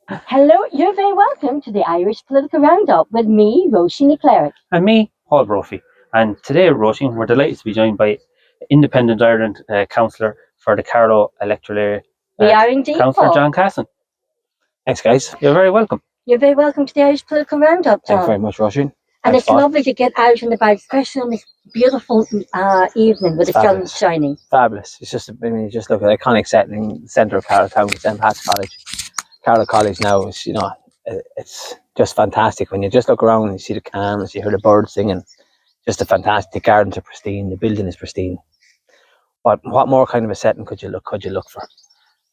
Hello, you're very welcome to the Irish Political Roundup with me, Roisin Cllrigh. And me, Paul Brophy. And today, Roisin, we're delighted to be joined by Independent Ireland Councillor for the Carlow electoral area. We are indeed, Councillor Paul. John Cassin. Thanks, guys. You're very welcome. You're very welcome to the Irish Political Roundup, John. Thanks very much, Roisin. And it's lovely to get out and about, especially on this beautiful evening with the sun shining. Fabulous. It's just, I mean, you just look at the iconic setting in the centre of Carlow Town, St. Pat's College. Carlow College now is, it's just fantastic. When you just look around and you see the canals, you hear the birds singing, just a fantastic. The gardens are pristine, the building is pristine. What more kind of a setting could you look for?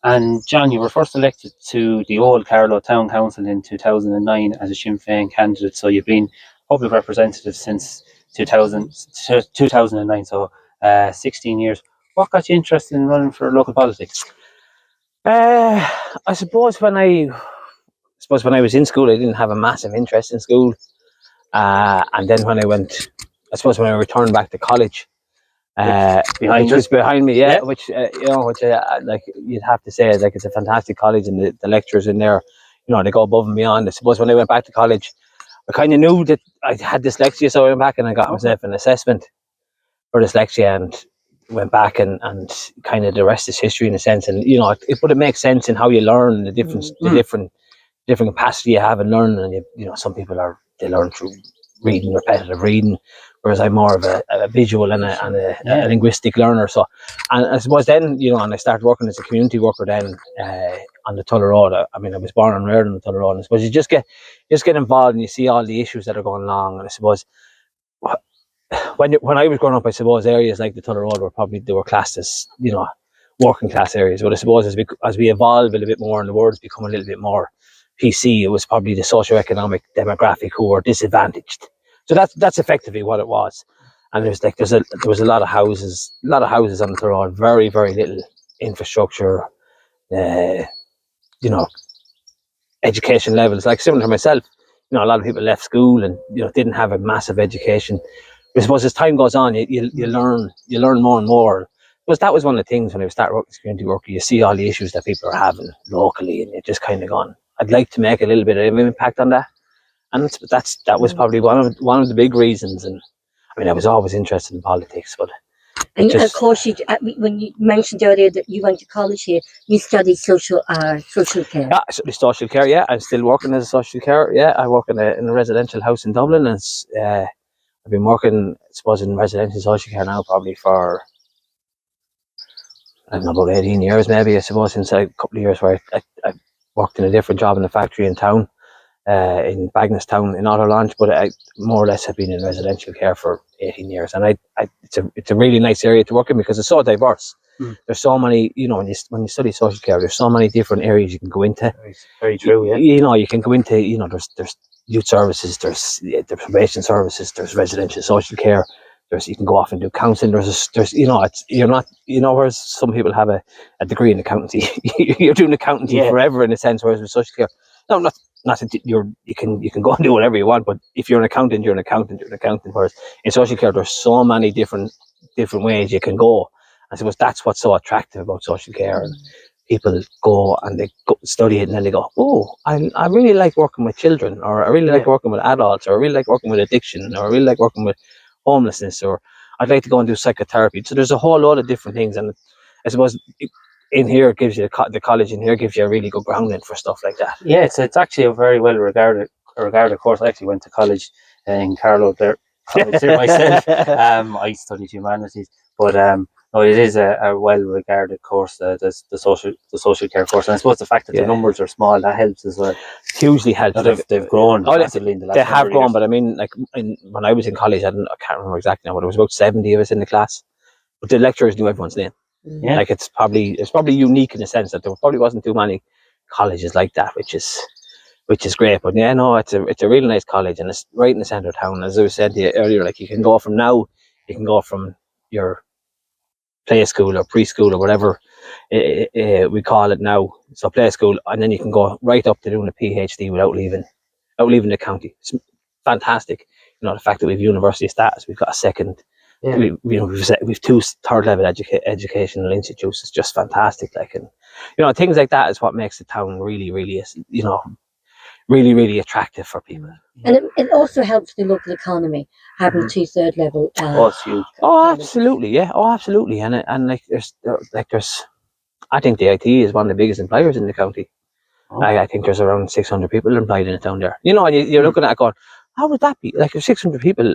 And John, you were first elected to the old Carlow Town Council in 2009 as a Sinn Fien candidate, so you've been public representative since 2009, so 16 years. What got you interested in running for local politics? I suppose when I was in school, I didn't have a massive interest in school, and then when I returned back to college, behind me, yeah. Which like you'd have to say, like, it's a fantastic college, and the lecturers in there, they go above and beyond. I suppose when I went back to college, I kind of knew that I had dyslexia, so I went back and I got myself an assessment for dyslexia, and went back and kind of the rest is history in a sense. And it makes sense in how you learn, the different capacity you have in learning. And some people they learn through reading, repetitive reading, whereas I'm more of a visual and a linguistic learner. So, and I suppose then, and I started working as a community worker then on the Cllr Road. I mean, I was born and reared on the Cllr Road, and I suppose you just get involved and you see all the issues that are going along. And I suppose when I was growing up, I suppose areas like the Cllr Road they were classed as working class areas. But I suppose as we evolve a little bit more and the world's become a little bit more PC, it was probably the socio-economic demographic who were disadvantaged. So that's effectively what it was. And there was a lot of houses on the Cllr Road, very, very little infrastructure, education levels. Like similar to myself, a lot of people left school and didn't have a massive education. I suppose as time goes on, you learn more and more. Because that was one of the things when I started working as a community worker, you see all the issues that people are having locally, and you're just kind of gone, I'd like to make a little bit of an impact on that. And that was probably one of the big reasons. And I mean, I was always interested in politics, but of course, when you mentioned earlier that you went to college here, you studied social care. Yeah, I studied social care. Yeah, I'm still working as a social care. Yeah, I work in a residential house in Dublin, and I've been working, I suppose, in residential social care now probably for, I don't know, about 18 years maybe, I suppose, since a couple of years where I worked in a different job in a factory in town, in Bagnallstown in Auto Launch, but I more or less have been in residential care for 18 years. And it's a really nice area to work in because it's so diverse. There's so many, when you study social care, there's so many different areas you can go into. Very true, yeah. You can go into, there's youth services, there's probation services, there's residential social care, you can go off and do counselling. There's whereas some people have a degree in accountancy, you're doing accountancy forever in a sense, whereas with social care, no, not that you can go and do whatever you want, but if you're an accountant, you're an accountant. Whereas in social care, there's so many different ways you can go. I suppose that's what's so attractive about social care. And people go and they go study it, and then they go, oh, I really like working with children, or I really like working with adults, or I really like working with addiction, or I really like working with homelessness, or I'd like to go and do psychotherapy. So there's a whole lot of different things, and I suppose in here it gives you the college in here gives you a really good grounding for stuff like that. Yeah, it's actually a very well regarded course. I actually went to college in Carlow there myself. I studied humanities, but no, it is a well regarded course, the social care course. And I suppose the fact that the numbers are small, that helps as well. Hugely helps. They've grown massively in the last They have grown, years. But I mean, like when I was in college, I can't remember exactly now, but it was about 70 of us in the class. But the lecturers knew everyone's name. Yeah. Like it's probably unique in the sense that there probably wasn't too many colleges like that, which is great. But yeah, no, it's a really nice college, and it's right in the centre of town. As I was saying to you earlier, like you can go from your play school or preschool or whatever we call it now, so play school, and then you can go right up to doing a PhD without leaving the county. It's fantastic. The fact that we have university status, we've got a second Yeah. We've two third level educational institutes. It's just fantastic. Like, and things like that is what makes the town really, really, really, really attractive for people. And it also helps the local economy having two third level. It's huge. Oh, absolutely, yeah. Oh, absolutely. And there's, I think the IT is one of the biggest employers in the county. Oh. I think there's around 600 people employed in it down there. And you're looking at it going, how would that be? Like, there's 600 people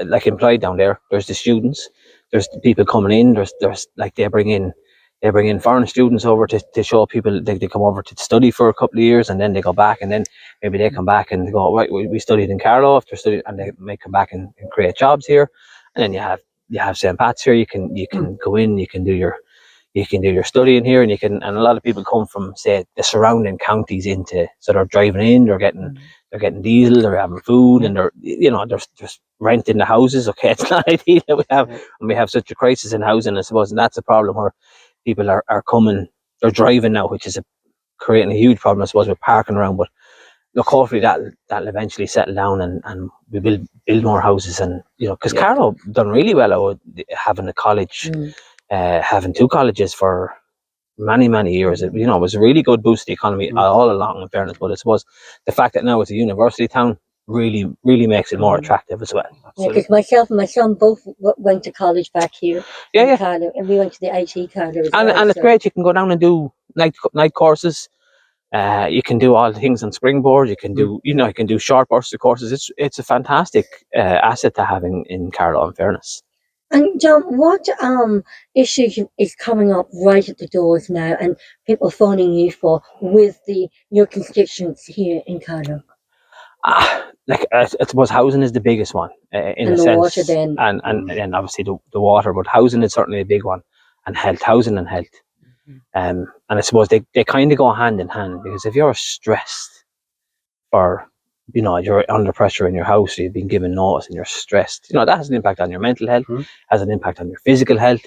like employed down there. There's the students, there's the people coming in. There's like they bring in foreign students over to show people. They come over to study for a couple of years, and then they go back, and then maybe they come back and they go, right, we studied in Carlow. If they're studying, and they may come back and create jobs here, and then you have St. Pat's here. You can go in, you can do your studying here, and a lot of people come from, say, the surrounding counties into, so they're driving in, they're getting diesel, they're having food, and they're just renting the houses. Okay, it's not ideal that we have such a crisis in housing, I suppose, and that's a problem where people are coming, they're driving now, which is creating a huge problem, I suppose, with parking around. But look, hopefully that'll eventually settle down, and we will build more houses, and because Carlow done really well out having a college. Having two colleges for many years, it was a really good boost to the economy all along, in fairness. But I suppose the fact that now it's a university town really makes it more attractive as well. Yeah, because myself and my son both went to college back here. In Carlow, and we went to the IT Carlow as well. And it's great. You can go down and do night courses. You can do all the things on Springboard. You can do you can do short bursts of courses. It's a fantastic asset to have in Carlow, in fairness. And John, what issue is coming up right at the doors now, and people phoning you for with your constituents here in Carlow? I suppose housing is the biggest one in a sense. Water then. And obviously the water, but housing is certainly a big one, and housing and health. And I suppose they kind of go hand in hand, because if you're stressed for, you're under pressure in your house, you've been given notice and you're stressed, that has an impact on your mental health, has an impact on your physical health,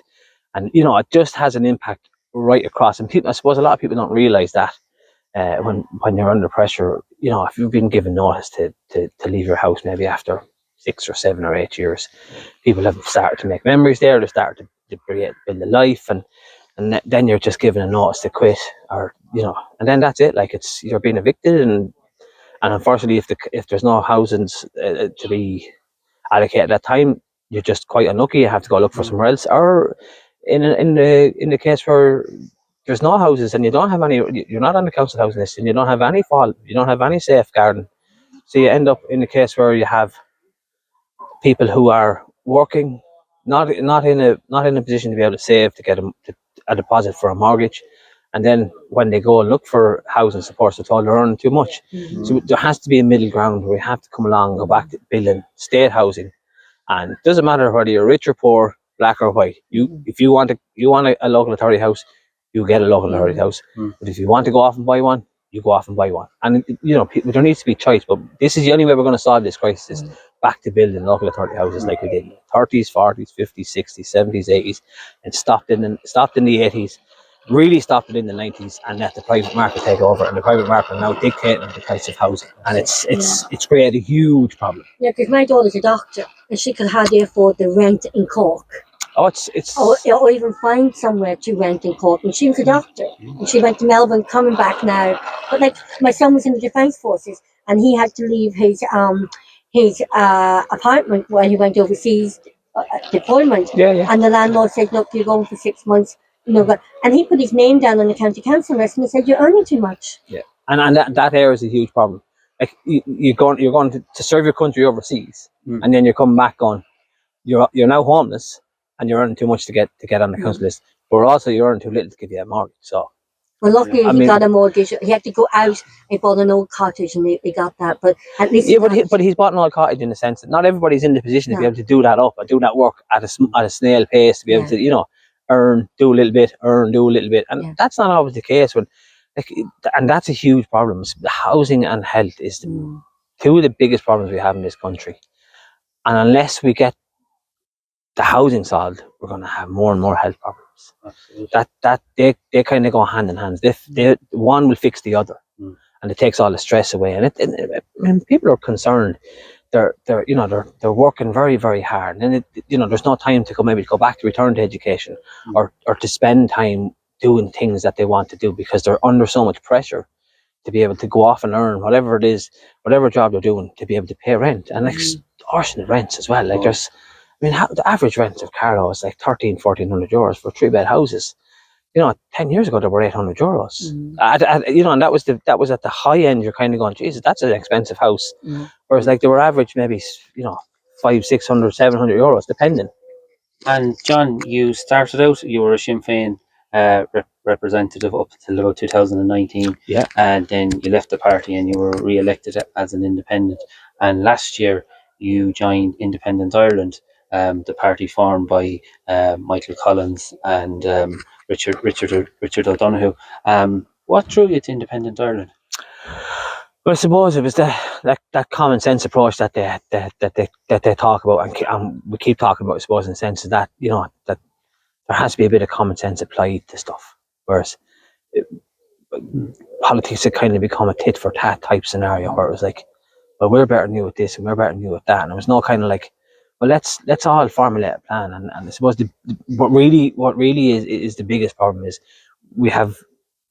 and it just has an impact right across. And people, I suppose a lot of people don't realise that when you're under pressure, if you've been given notice to leave your house, maybe after 6 or 7 or 8 years, people have started to make memories there, they've started to build a life, and then you're just given a notice to quit, or and then that's it. Like, you're being evicted, and unfortunately, if there's no housings to be allocated at that time, you're just quite unlucky. You have to go look for somewhere else. Or in the case where there's no houses and you don't have any, you're not on the council housing list, and you don't have any you don't have any safeguarding. So you end up in the case where you have people who are working, not in a position to be able to save to get a deposit for a mortgage. And then when they go and look for housing support, they're told they're earning too much. So there has to be a middle ground where we have to come along and go back to building state housing. And it doesn't matter whether you're rich or poor, black or white. If you want a local authority house, you get a local authority house. But if you want to go off and buy one, you go off and buy one. And there needs to be choice. But this is the only way we're going to solve this crisis: back to building local authority houses like we did in the 30s, 40s, 50s, 60s, 70s, 80s, and stopped in the 80s. Really stopped it in the 90s, and let the private market take over, and the private market now dictating the price of housing, and it's created a huge problem. Yeah, because my daughter's a doctor, and she could hardly afford the rent in Cork. Or even find somewhere to rent in Cork. And she was a doctor, and she went to Melbourne, coming back now. But like, my son was in the Defence Forces, and he had to leave his apartment while he went overseas deployment. And the landlord said, "Look, you're going for 6 months." And he put his name down on the county council list, and he said, "You're earning too much." Yeah, and that area is a huge problem. Like, you're going to serve your country overseas, and then you're coming back on. You're now homeless, and you're earning too much to get on the council list, but also you're earning too little to give you a mortgage. So, well, luckily he got a mortgage. He had to go out and bought an old cottage, and he got that. But at least but he's bought an old cottage in the sense that not everybody's in the position to be able to do that up and do that work at a snail pace, to be able to earn, do a little bit, and that's not always the case. And that's a huge problem. The housing and health is two of the biggest problems we have in this country, and unless we get the housing solved, we're going to have more and more health problems. Absolutely. They kind of go hand in hand. One will fix the other, and it takes all the stress away. And people are concerned they're working very, very hard, and there's no time to maybe go back to return to education or to spend time doing things that they want to do because they're under so much pressure to be able to go off and earn whatever it is, whatever job they're doing, to be able to pay rent and extortionate rents as well. Like the average rent of Carlow is like 1,300-1,400 euros for 3-bed houses. 10 years ago they were 800 euros. And that was at the high end. You're kind of going, Jesus, that's an expensive house. Whereas like they were average maybe 500, 600, 700 euros depending. And John, you started out, you were a Sinn Fein representative up until about 2019. Yeah. And then you left the party and you were re-elected as an independent. And last year you joined Independent Ireland, the party formed by Michael Collins and Richard O'Donoghue. What drew you to Independent Ireland? Well, I suppose it was that common sense approach that they talk about, and we keep talking about. I suppose in the sense of that that there has to be a bit of common sense applied to stuff, whereas politics had kind of become a tit for tat type scenario where it was like, well, we're better than you at this and we're better than you at that, and it was no kind of like, well, let's all formulate a plan. And I suppose what really is the biggest problem is we have,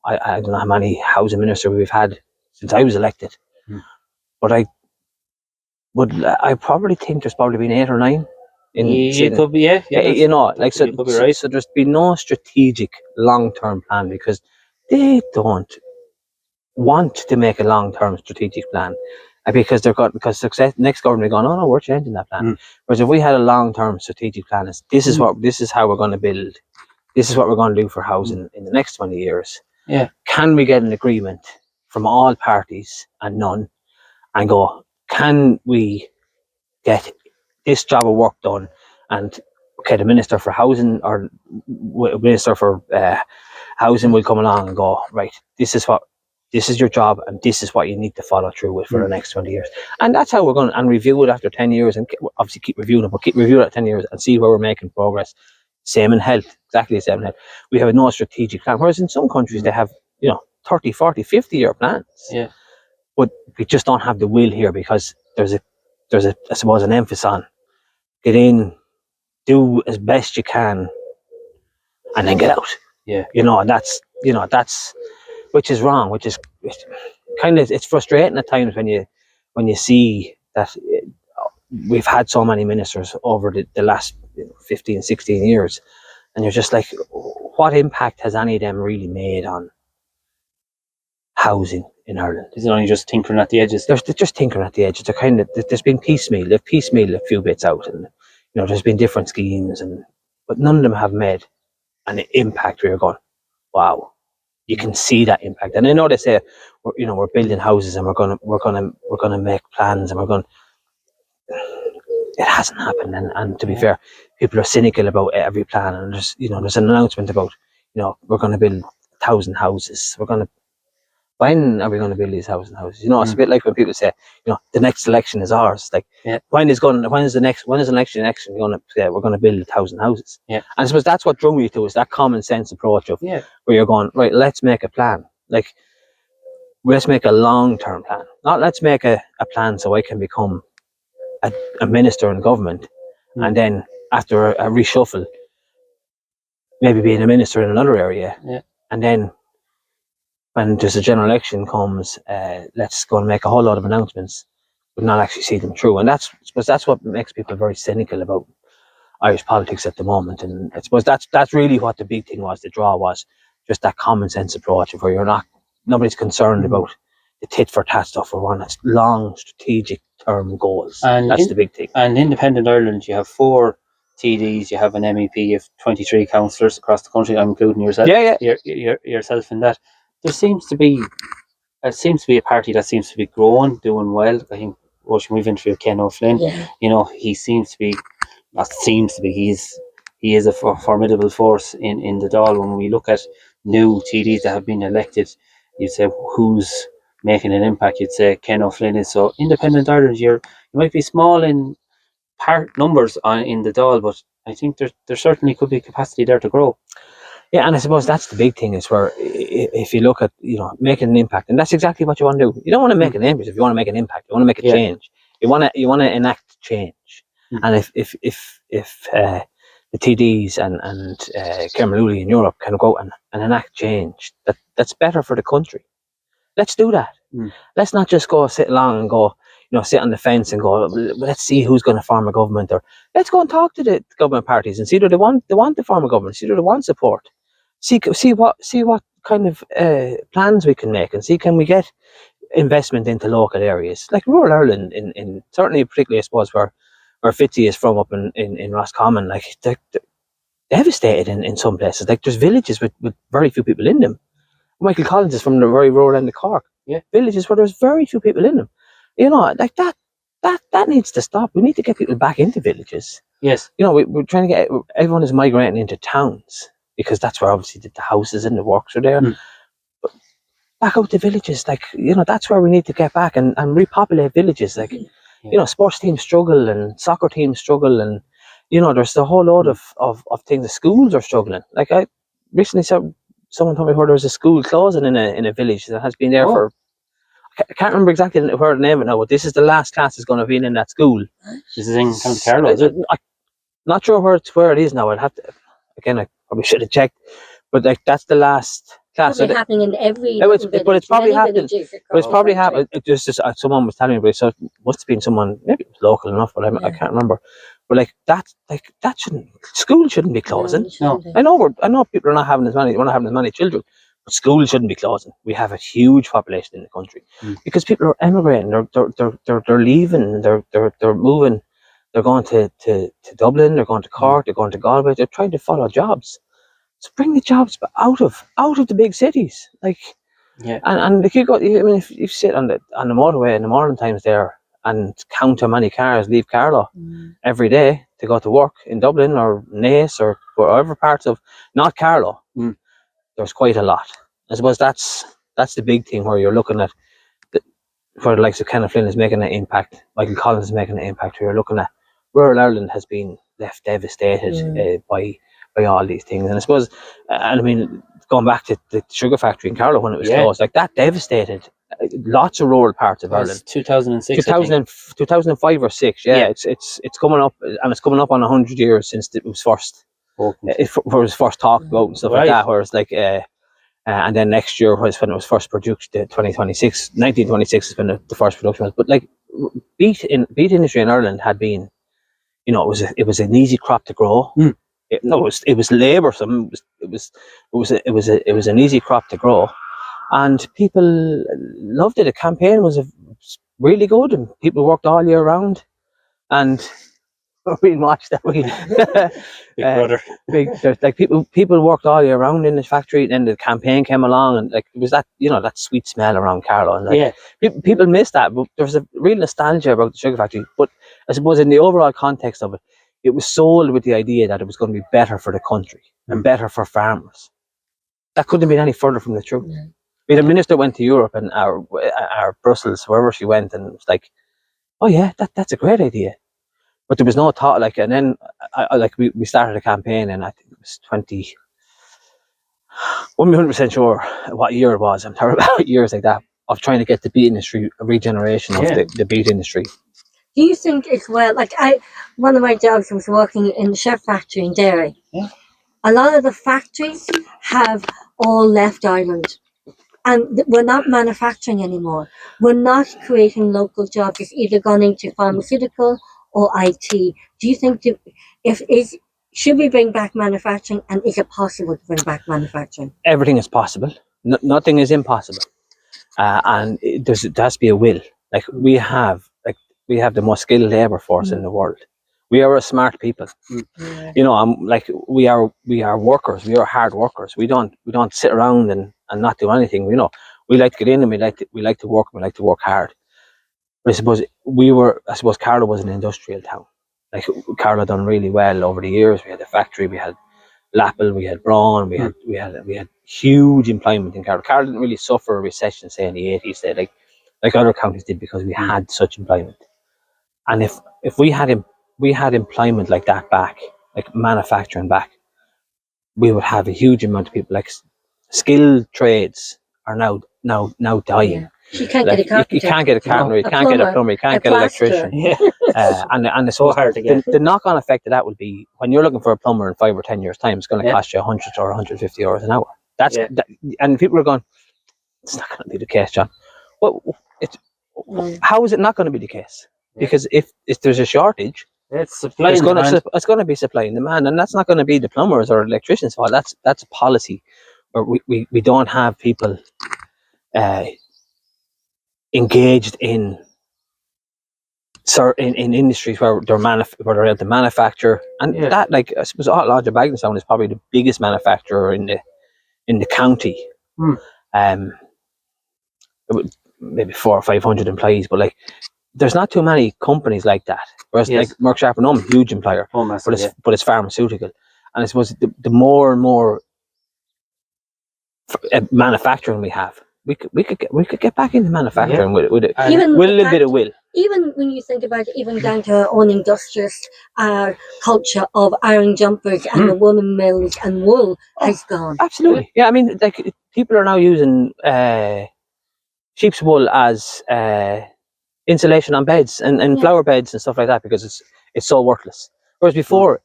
I don't know how many housing ministers we've had since I was elected, but I probably think there's probably been 8 or 9. It could be, yeah. So could be right. So there's been no strategic long-term plan because they don't want to make a long-term strategic plan, because success next government are going, oh no, we're changing that plan. Whereas if we had a long-term strategic plan, this is how we're going to build, this is what we're going to do for housing in the next 20 years. Yeah. Can we get an agreement from all parties and none, and go, can we get this job of work done? And okay, the Minister for Housing or Minister for Housing will come along and go, right, this is your job and this is what you need to follow through with for the next 20 years. And that's how we're going to review it after 10 years, and obviously keep reviewing it, but keep reviewing it at 10 years and see where we're making progress. Same in health, exactly the same in health. We have no strategic plan, whereas in some countries they have 30, 40, 50-year plans. Yeah. But we just don't have the will here because there's I suppose an emphasis on get in, do as best you can, and then get out. Yeah. And that's which is wrong, which is kind of, it's frustrating at times when you see that we've had so many ministers over the last 15, 16 years, and you're just like, what impact has any of them really made on housing in Ireland? Is it only just tinkering at the edges? They're just tinkering at the edges. They're kind of, there's been piecemeal. They've piecemealed a few bits out, and there's been different schemes, but none of them have made an impact where you're going, wow, you can see that impact. And I know they say we're building houses and we're gonna make plans and we're going. It hasn't happened, and to be fair, people are cynical about every plan. And there's an announcement about we're going to build 1,000 houses. When are we going to build these houses? It's a bit like when people say, the next election is ours. Like, when is the next election going to say we're going to build 1,000 houses? Yeah. And I suppose that's what drew me to is that common sense approach of where you're going, right, let's make a plan. Like, let's make a long-term plan. Not let's make a plan so I can become a minister in government, and then after a reshuffle, maybe being a minister in another area, and then when there's a general election comes, let's go and make a whole lot of announcements, but not actually see them through. And that's what makes people very cynical about Irish politics at the moment. And I suppose that's really what the big thing was. The draw was just that common sense approach of where nobody's concerned about the tit for tat stuff. We're on long strategic term goals. And that's the big thing. And Independent Ireland, you have 4 TDs, you have an MEP, you have 23 councillors across the country. I'm including yourself. Yourself in that. There seems to be a party that seems to be growing, doing well. I think we've interviewed Ken O'Flynn. Yeah. He seems to be, he is a formidable force in the Dáil. When we look at new TDs that have been elected, you'd say who's making an impact? You'd say Ken O'Flynn is. So Independent Ireland, you might be small in numbers in the Dáil, but I think there certainly could be capacity there to grow. Yeah, and I suppose that's the big thing is where if you look at making an impact, and that's exactly what you want to do. You don't want to make an impact. If you want to make an impact, you want to make a change. You want to enact change, and if the TDs and Kermalooly in Europe can go and enact change that's better for the country, let's do that. Let's not just go sit along and go, sit on the fence and go, let's see who's going to form a government, or let's go and talk to the government parties and see whether they want to form a government, see whether they want support, see what kind of plans we can make, and see can we get investment into local areas like rural Ireland, in certainly particularly I suppose where Fitzy is from, up in Roscommon. Like they're devastated in some places. Like there's villages with very few people in them. Michael Collins is from the very rural end of Cork. Yeah, villages where there's very few people in them. Like that needs to stop. We need to get people back into villages. Yes. We're trying to get everyone is migrating into towns because that's where obviously the houses and the works are there. But back out to villages, like that's where we need to get back and repopulate villages. Like sports teams struggle and soccer teams struggle, and there's a whole load of things. The schools are struggling. Like I recently saw someone told me where there was a school closing in a village that has been there for. I can't remember exactly where the name of it now, but this is the last class is going to be in that school. This is in County Carlow, is it? I'm not sure where it is now. I'd have to. Again, I probably should have checked, but like that's the last class. It's happening in every. But it's probably happening. But it's probably happened. It just someone was telling me, but so it must have been someone. Maybe it was local enough, but I can't remember. But that shouldn't. School shouldn't be closing. No. I know people are not having as many. We're not having as many children. But schools shouldn't be closing. We have a huge population in the country because people are emigrating. They're leaving. They're moving. They're going to Dublin. They're going to Cork. They're going to Galway. They're trying to follow jobs. So bring the jobs out of the big cities. And if you go, if you sit on the motorway in the morning times there and count how many cars leave Carlow every day to go to work in Dublin or Naas or wherever parts of not Carlow. There's quite a lot. I suppose that's the big thing where you're looking at where the likes of Kenneth Flynn is making an impact, Michael Collins is making an impact, where you're looking at rural Ireland has been left devastated by all these things. And I suppose, going back to the sugar factory in Carlow when it was closed, like that devastated lots of rural parts of Ireland. 2006, 2005 or 6, it's coming up, and it's coming up on 100 years since it was first. It was first talked about and stuff like that, whereas and then next year was when it was first produced. 1926 is when the first production was. But like beet industry in Ireland had been, it was an easy crop to grow. It was laboursome. It was an easy crop to grow, and people loved it. The campaign was really good, and people worked all year round, and. We watched that. Big brother. People worked all year round in the factory, and the campaign came along, and it was that that sweet smell around Carlow, and people miss that. But there's a real nostalgia about the sugar factory. But I suppose in the overall context of it, it was sold with the idea that it was going to be better for the country and better for farmers. That couldn't have been any further from the truth. The minister went to Europe and our Brussels, wherever she went, and it was like, oh yeah, that's a great idea. But there was no thought, and then we started a campaign, and I think it was 20. I'm 100% sure what year it was. I'm terrible about years like that, of trying to get the beet industry, a regeneration of the beet industry. Do you think as well, one of my jobs was working in the chef factory in Derry. A lot of the factories have all left Ireland, and we're not manufacturing anymore. We're not creating local jobs. It's either gone into pharmaceutical or IT. Do you think should we bring back manufacturing, and is it possible to bring back manufacturing? Everything is possible. Nothing is impossible, and there has to be a will. We have the most skilled labour force in the world. We are a smart people. We are workers. We are hard workers. We don't sit around and not do anything. We like to get in, and we like to work. We like to work hard. But I suppose Carlow was an industrial town. Carlow done really well over the years. We had a factory, we had Lappel, we had Braun, we had huge employment in Carlow. Carlow didn't really suffer a recession, say in the 80s, like other counties did, because we had such employment. And if we had employment like that back, like manufacturing back, we would have a huge amount of people, like skilled trades are now dying. Yeah. You can't get a carpenter. You can't get a carpenter, you can't get a plumber, you can't get an electrician. Yeah. And it's so hard to get. The knock-on effect of that would be when you're looking for a plumber in 5 or 10 years' time, it's going to cost you 100 or 150 euros an hour. And people are going, it's not going to be the case, John. Well, how is it not going to be the case? Because if there's a shortage, it's going to be supply and demand, and that's not going to be the plumbers or electricians' fault. That's a policy where we don't have people engaged in industries where they're able to manufacture, and that, like, I suppose Lodge of Bagnallstown is probably the biggest manufacturer in the county. Maybe 400 or 500 employees, but like, there's not too many companies like that. Whereas like Merck Sharp and Ullm, huge employer, but it's pharmaceutical, and I suppose the more and more manufacturing we have, we could get back into manufacturing with a little bit of will. Even when you think about it, even down to our own industrialist culture of iron jumpers and the woolen mills and wool has gone. Absolutely, yeah. I mean, like, people are now using sheep's wool as insulation on beds and flower beds and stuff like that, because it's so worthless. Whereas before,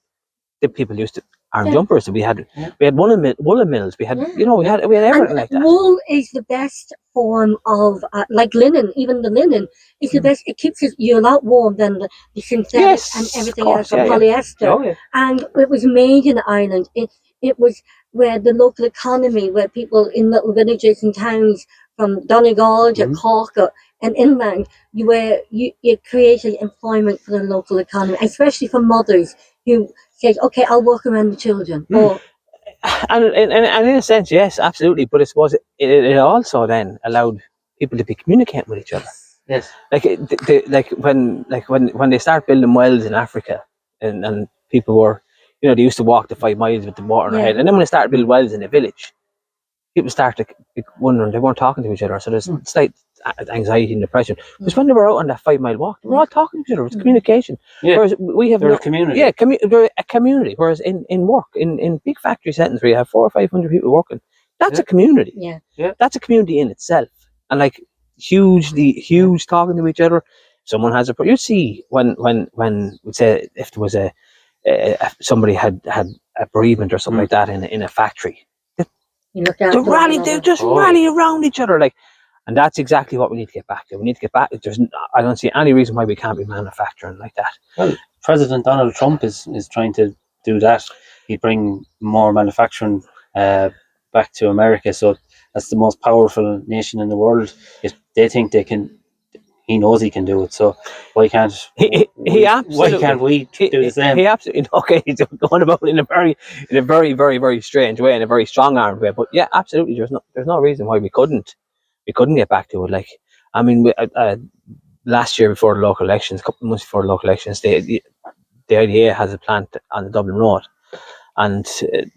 the people used to iron jumpers, and we had woolen mills, we had everything like that. Wool is the best form of like linen. Even the linen is the best. It keeps you a lot warm than the synthetic and everything else of polyester. And it was made in Ireland. It was where the local economy, where people in little villages and towns from Donegal to Cork and inland, you created employment for the local economy, especially for mothers who said, okay, I'll work around the children. And in a sense, yes, absolutely. But I suppose it also then allowed people to be communicating with each other. Yes. When they start building wells in Africa, and people were, they used to walk the 5 miles with the water in their head, and then when they started building wells in a village, people started wondering, they weren't talking to each other. So there's slight anxiety and depression. Because when they were out on that 5 mile walk, they were all talking to each other. It's communication. Yeah. Whereas we have a community. Yeah, they're a community. Whereas in work, in big factory settings where you have 400 or 500 people working, that's a community. Yeah. That's a community in itself. And like, huge talking to each other. Someone has you see when we say, if there was somebody had a bereavement or something like that in a factory, they just rally around each other, like, and that's exactly what we need to get back to. We need to get back. I don't see any reason why we can't be manufacturing like that. Well, President Donald Trump is trying to do that. He'd bring more manufacturing back to America. So that's the most powerful nation in the world. If they think they can, he knows he can do it. So why can't why can't we do the same? He absolutely, okay, he's going about it in a very, very, very strange way, in a very strong-armed way. But yeah, absolutely, there's no reason why we couldn't get back to it. Like, I mean, last year before the local elections, a couple of months before the local elections, the IDA has a plant on the Dublin Road, and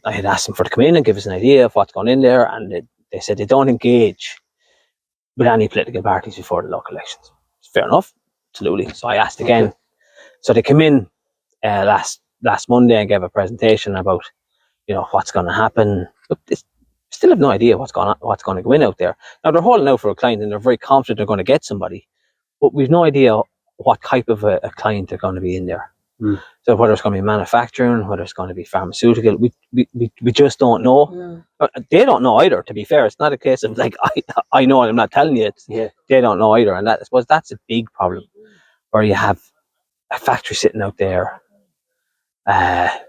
I had asked them to come in and give us an idea of what's going in there, and they said they don't engage with any political parties before the local elections. Fair enough, absolutely. So I asked again. So they came in last Monday and gave a presentation about what's going to happen. But they still have no idea what's going to go in out there. Now they're holding out for a client and they're very confident they're going to get somebody, but we've no idea what type of a client they're going to be in there. So whether it's going to be manufacturing, whether it's going to be pharmaceutical, we just don't know. They don't know either, to be fair. It's not a case of like, I know and I'm not telling you. They don't know either, and I suppose that's a big problem, where you have a factory sitting out there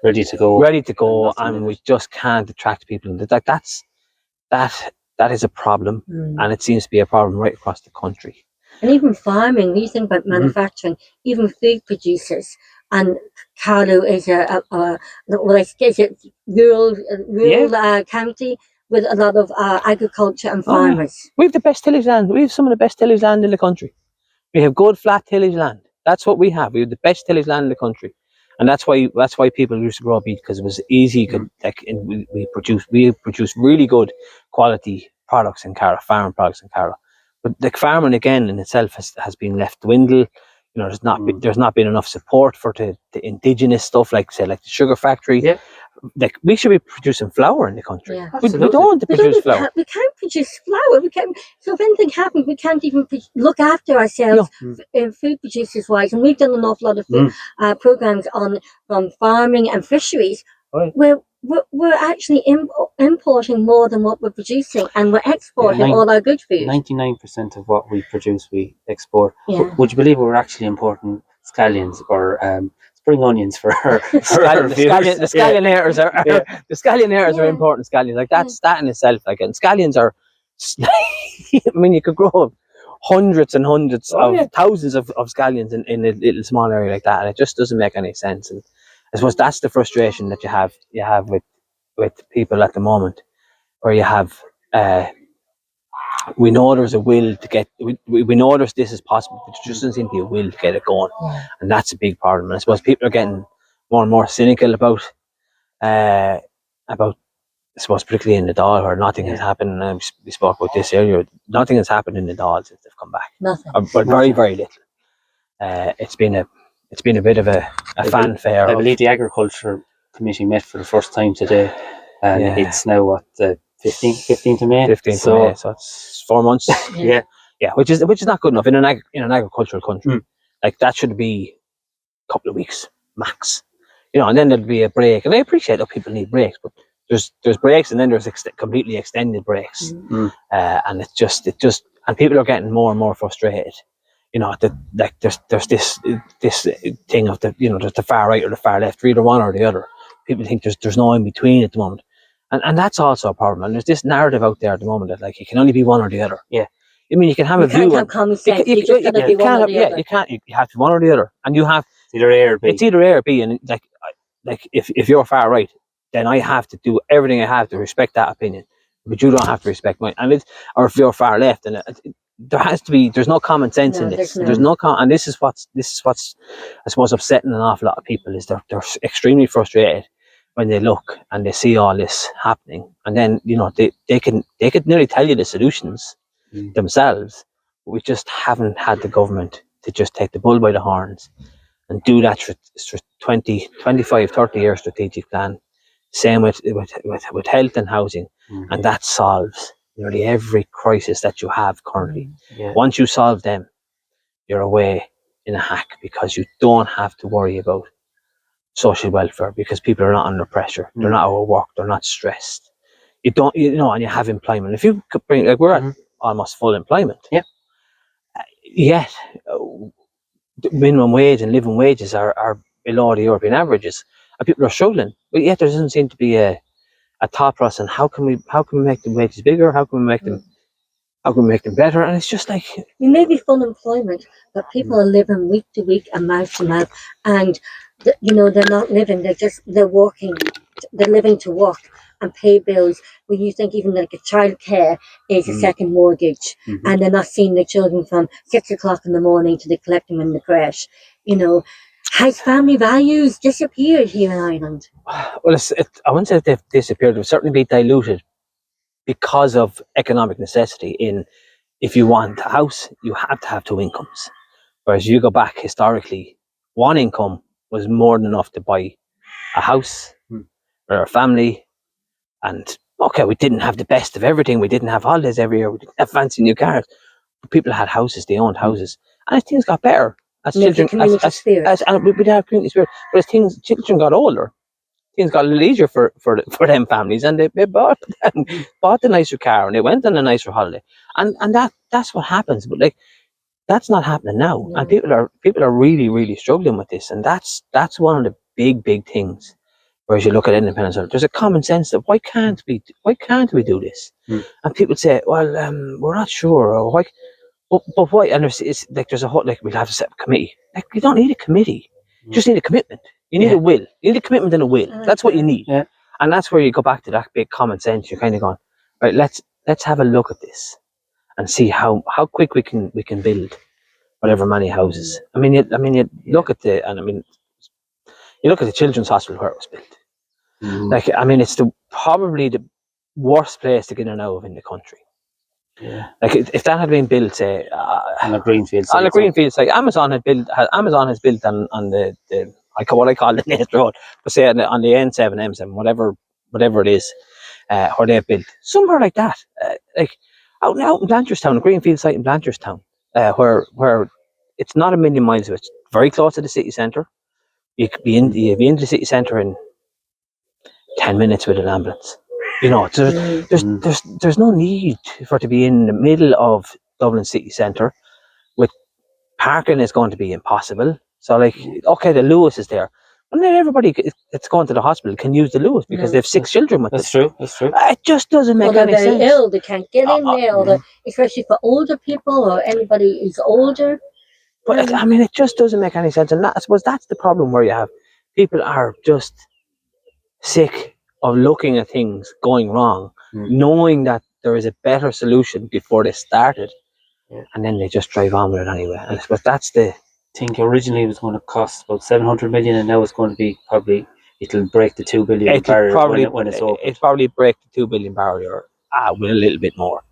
ready to go, and we just can't attract people. Like, that is a problem, and it seems to be a problem right across the country. And even farming, when you think about manufacturing, even food producers. And Carlow is a rural county with a lot of agriculture and farmers. We have the best tillage land. We have some of the best tillage land in the country. We have good flat tillage land. That's what we have. We have the best tillage land in the country, and that's why people used to grow beef, because it was easy. We produce really good quality products in Carlow, farming products in Carlow. But the farming again in itself has been left dwindle. There's not been enough support for the indigenous stuff, like say, like the sugar factory. like we should be producing flour in the country. Yeah. We don't want to produce flour. We can't produce flour. So if anything happens, we can't even look after ourselves, food producers wise. And we've done an awful lot of programs on farming and fisheries. Right. We're actually importing more than what we're producing, and we're exporting all our good food. 99% of what we produce, we export. Yeah. Would you believe we're actually importing scallions or spring onions for our The scallionators are important scallions. Like that in itself. Like, and scallions are. I mean, you could grow hundreds and hundreds of thousands of scallions in a little small area like that, and it just doesn't make any sense. And I suppose that's the frustration that you have with people at the moment, where you have we know there's a will to get we know this is possible, but there just doesn't seem to be a will to get it going, and that's a big problem. And I suppose people are getting more and more cynical about I suppose particularly in the Dáil, where nothing has happened. And we spoke about this earlier. Nothing has happened in the Dáil since they've come back. Nothing. But very, very little. It's been a bit of a fanfare. I believe the Agriculture Committee met for the first time today, and it's now what, the 15th of May. 15th of May. So it's 4 months. Yeah, which is not good enough in an agricultural country. Like, that should be a couple of weeks max. And then there'll be a break. And I appreciate that people need breaks, but there's breaks, and then there's completely extended breaks, and it's just and people are getting more and more frustrated. There's this thing of there's the far right or the far left, either one or the other. People think there's no in between at the moment, and that's also a problem. And there's this narrative out there at the moment that, like, you can only be one or the other. Yeah, I mean, you can have a view. You can't have common sense. You just gotta be one or the other. You can't. You have to be one or the other, and you have either A or B. It's either A or B, and like if you're far right, then I have to do everything I have to respect that opinion, but you don't have to respect mine. And or if you're far left, and there's no common sense in this. There's no and this is what's I suppose upsetting an awful lot of people, is they're extremely frustrated when they look and they see all this happening, and then they could nearly tell you the solutions themselves, but we just haven't had the government to just take the bull by the horns and do that 20, 25, 30-year strategic plan. Same with health and housing, and that solves nearly every crisis that you have currently. Once you solve them, you're away in a hack, because you don't have to worry about social welfare, because people are not under pressure, they're not overworked, they're not stressed. You don't, and you have employment. If you could bring, like, we're at almost full employment. Yet minimum wage and living wages are below the European averages. And people are struggling, but yet there doesn't seem to be a thought process on how can we make the wages bigger? How can we make them better? And it's just like, you may be full employment, but people are living week to week and mouth to mouth, and they're not living. They're working. They're living to work and pay bills. When you think even like a childcare is a second mortgage, and they're not seeing their children from 6 o'clock in the morning till they collect them in the creche. Has family values disappeared here in Ireland? Well, I wouldn't say they've disappeared. They've certainly been diluted because of economic necessity. If you want a house, you have to have two incomes. Whereas you go back historically, one income was more than enough to buy a house or a family. And okay, we didn't have the best of everything. We didn't have holidays every year. We didn't have fancy new cars. But people had houses. They owned houses, and things got better. As children, and we did have community spirit, but as children got older, things got a little easier for them families, and they bought the nicer car, and they went on a nicer holiday, and that's what happens. But like, that's not happening now, and people are really, really struggling with this, and that's one of the big things. Whereas you look at independence, there's a common sense that why can't we do this? And people say, well, we're not sure, or why. But why? And there's a whole, like, we'll have to set up a committee. Like, you don't need a committee. You just need a commitment. You need a will. You need a commitment and a will. That's what you need. Yeah. And that's where you go back to that big common sense. You're kind of going, right, let's have a look at this and see how quick we can build whatever many houses. I mean, you look at the children's hospital where it was built. Like, I mean, it's probably the worst place to get in and out of in the country. Yeah. Like, if that had been built, say, on a greenfield site. On a greenfield site, Amazon has built on the what I call the Nate Road, but say on the N7, M7, whatever it is, where they've built somewhere like that, like out in Blanchardstown, a greenfield site in Blanchardstown, where it's not a million miles away. It's very close to the city centre. You'd be into the city centre in 10 minutes with an ambulance. You know, there's no need for it to be in the middle of Dublin city centre. With parking is going to be impossible. So, like, okay, the Lewis is there. And then everybody that's going to the hospital can use the Lewis because they have 6 children with them. That's true. It just doesn't make any sense. They're very ill, they can't get in there, especially for older people or anybody who's older. But I mean, it just doesn't make any sense. And I suppose that's the problem where you have people are just sick of looking at things going wrong, knowing that there is a better solution before they started, and then they just drive on with it anyway. And I suppose that's the... I think originally it was going to cost about 700 million, and now it's going to be it'll break the 2 billion barrier when it's open. It'll probably break the 2 billion barrier with a little bit more.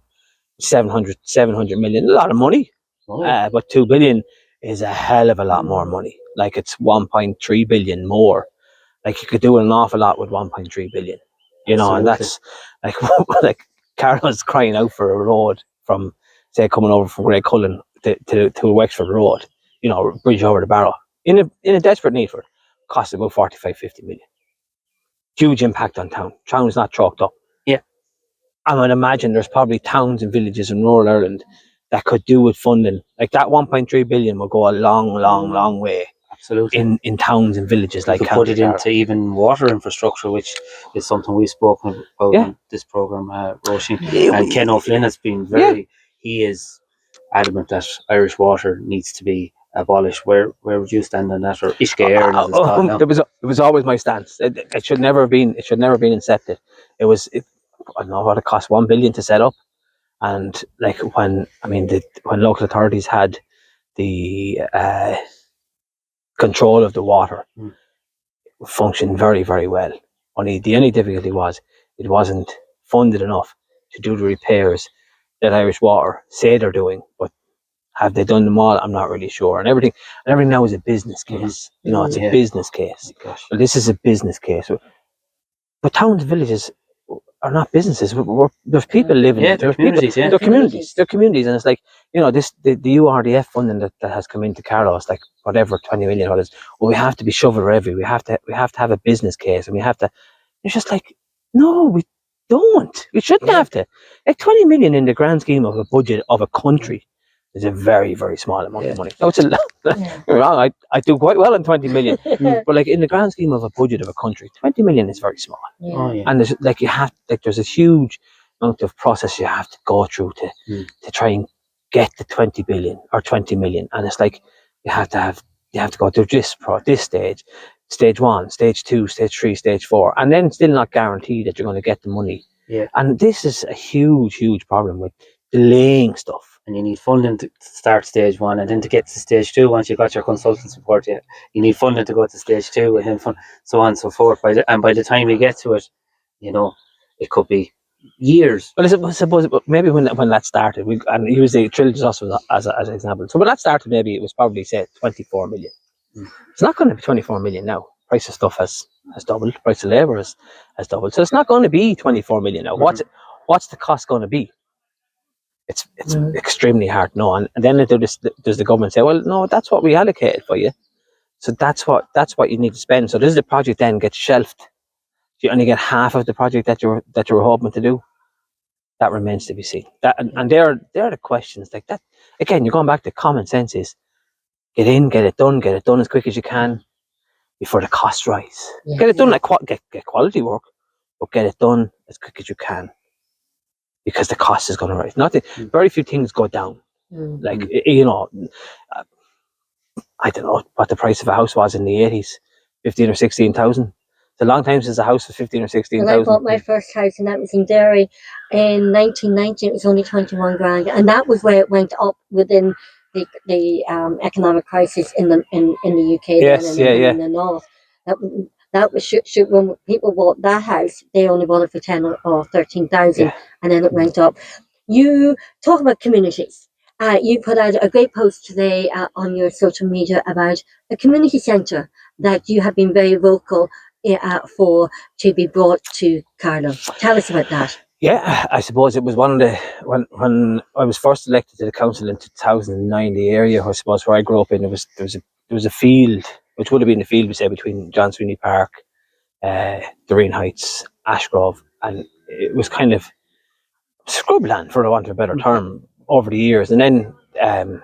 700 million, a lot of money. But 2 billion is a hell of a lot more money. Like, it's 1.3 billion more. Like, you could do an awful lot with 1.3 billion. You know, and that's like Carlows crying out for a road from, say, coming over from Great Cullen to Wexford Road. You know, bridge over the Barrow, in a desperate need for it, cost about 45-50 million. Huge impact on town. Town's not chalked up. Yeah. I would imagine there's probably towns and villages in rural Ireland that could do with funding. Like, that 1.3 billion will go a long way. Absolutely. In towns and villages like County Carlow. Put it into even water infrastructure, which is something we've spoken about on this programme, Roisin. And Ken O'Flynn has been he is adamant that Irish water needs to be abolished. Where would you stand on that, or Ishke Air as it's called now? It was always my stance. It should never have been incepted. I don't know what it cost, 1 billion to set up, and like when local authorities had the control of the water, functioned very, very well. The only difficulty was it wasn't funded enough to do the repairs that Irish Water say they're doing, but have they done them all? I'm not really sure. And everything now is a business case. You know, it's a business case. Well, this is a business case. But towns and villages are not businesses. There's people living. They're communities. They're communities. They're communities, and it's like, you know, the URDF funding that has come into Carlow, it's like whatever 20 million. Well, we have to be shovel ready. We have to have a business case, and we have to. It's just like, no, we don't. We shouldn't have to. Like, 20 million in the grand scheme of a budget of a country is a very, very small amount of money. No, it's a lot. I do quite well on 20 million, but like, in the grand scheme of a budget of a country, 20 million is very small. And there's a huge amount of process you have to go through to try and get the 20 billion or 20 million, and it's like you have to go through this stage 1, stage 2, stage 3, stage 4, and then still not guarantee that you're going to get the money. And this is a huge problem with delaying stuff. And you need funding to start stage 1, and then to get to stage 2, once you got your consultant support, you need funding to go to stage 2, and then so on and so forth. By the time you get to it, you know, it could be years. Well, I suppose maybe when that started, and use the Chleirigh also as an example. So when that started, maybe it was probably, say, 24 million. It's not going to be 24 million now. Price of stuff has doubled. Price of labour has doubled. So it's not going to be 24 million now. What's the cost going to be? It's extremely hard to know. And then does the government say, well, no, that's what we allocated for you, so that's what you need to spend. So does the project then get shelved? Do you only get half of the project that you were hoping to do? That remains to be seen. And they're the questions like that. Again, you're going back to common sense. Is get it done as quick as you can before the costs rise. Get it done, get quality work, but get it done as quick as you can, because the cost is going to rise. Very few things go down. Like, you know, I don't know what the price of a house was in the 80s, 15 or 16,000. It's a long time since a house was 15 or 16,000. When I bought my first house, and that was in Derry in 1990, it was only 21 grand, and that was where it went up within the economic crisis in the UK. In the north. That was when people bought that house, they only bought it for 10 or 13,000, and then it went up. You talk about communities. You put out a great post today on your social media about a community centre that you have been very vocal for to be brought to Carlow. Tell us about that. Yeah, I suppose it was one of the when I was first elected to the council in 2009. The area, I suppose, where I grew up in, there was a field, which would have been the field, we say, between John Sweeney Park, Doreen Heights, Ashgrove, and it was kind of scrubland, for want of a better term, over the years. And then there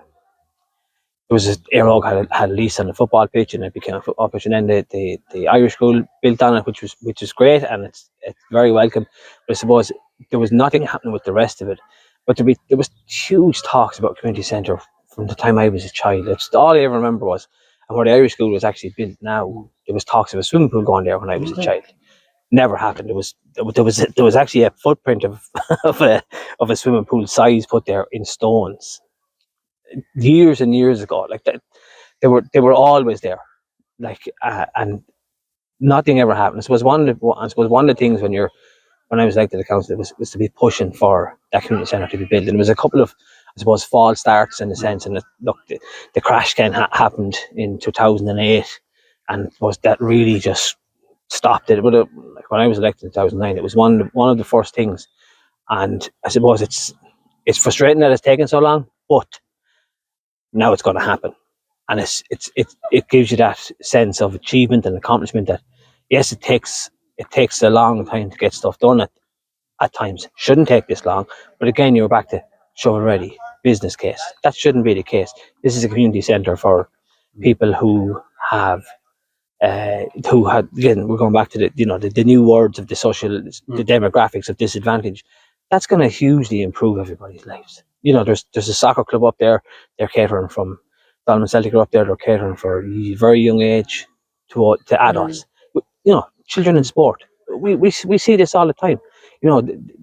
was Éire Óg had a lease on the football pitch, and it became a football pitch. And then the Irish school built on it, which was great, and it's very welcome. But I suppose there was nothing happening with the rest of it. But there was huge talks about community centre from the time I was a child. It's all I ever remember was, and where the Irish school was actually built now, there was talks of a swimming pool going there when I was a child. Never happened. There was actually a footprint of a swimming pool size put there in stones years and years ago. Like that, they were always there. Like and nothing ever happened. I suppose one of the things when I was elected to the council was to be pushing for that community centre to be built. And there was a couple of, I suppose, false starts in a sense. And the crash happened in 2008, and was that really just stopped it. But like when I was elected in 2009, it was one of the first things. And I suppose it's frustrating that it's taken so long, but now it's going to happen. And it gives you that sense of achievement and accomplishment that, yes, it takes a long time to get stuff done at times. Shouldn't take this long. But again, you're back to shovel ready, business case. That shouldn't be the case. This is a community centre for people who have again, we're going back to the new words of the the demographics of disadvantage. That's going to hugely improve everybody's lives. There's a soccer club up there. They're catering from Donald Celtic are up there. They're catering for a very young age to adults. Children in sport. We see this all the time.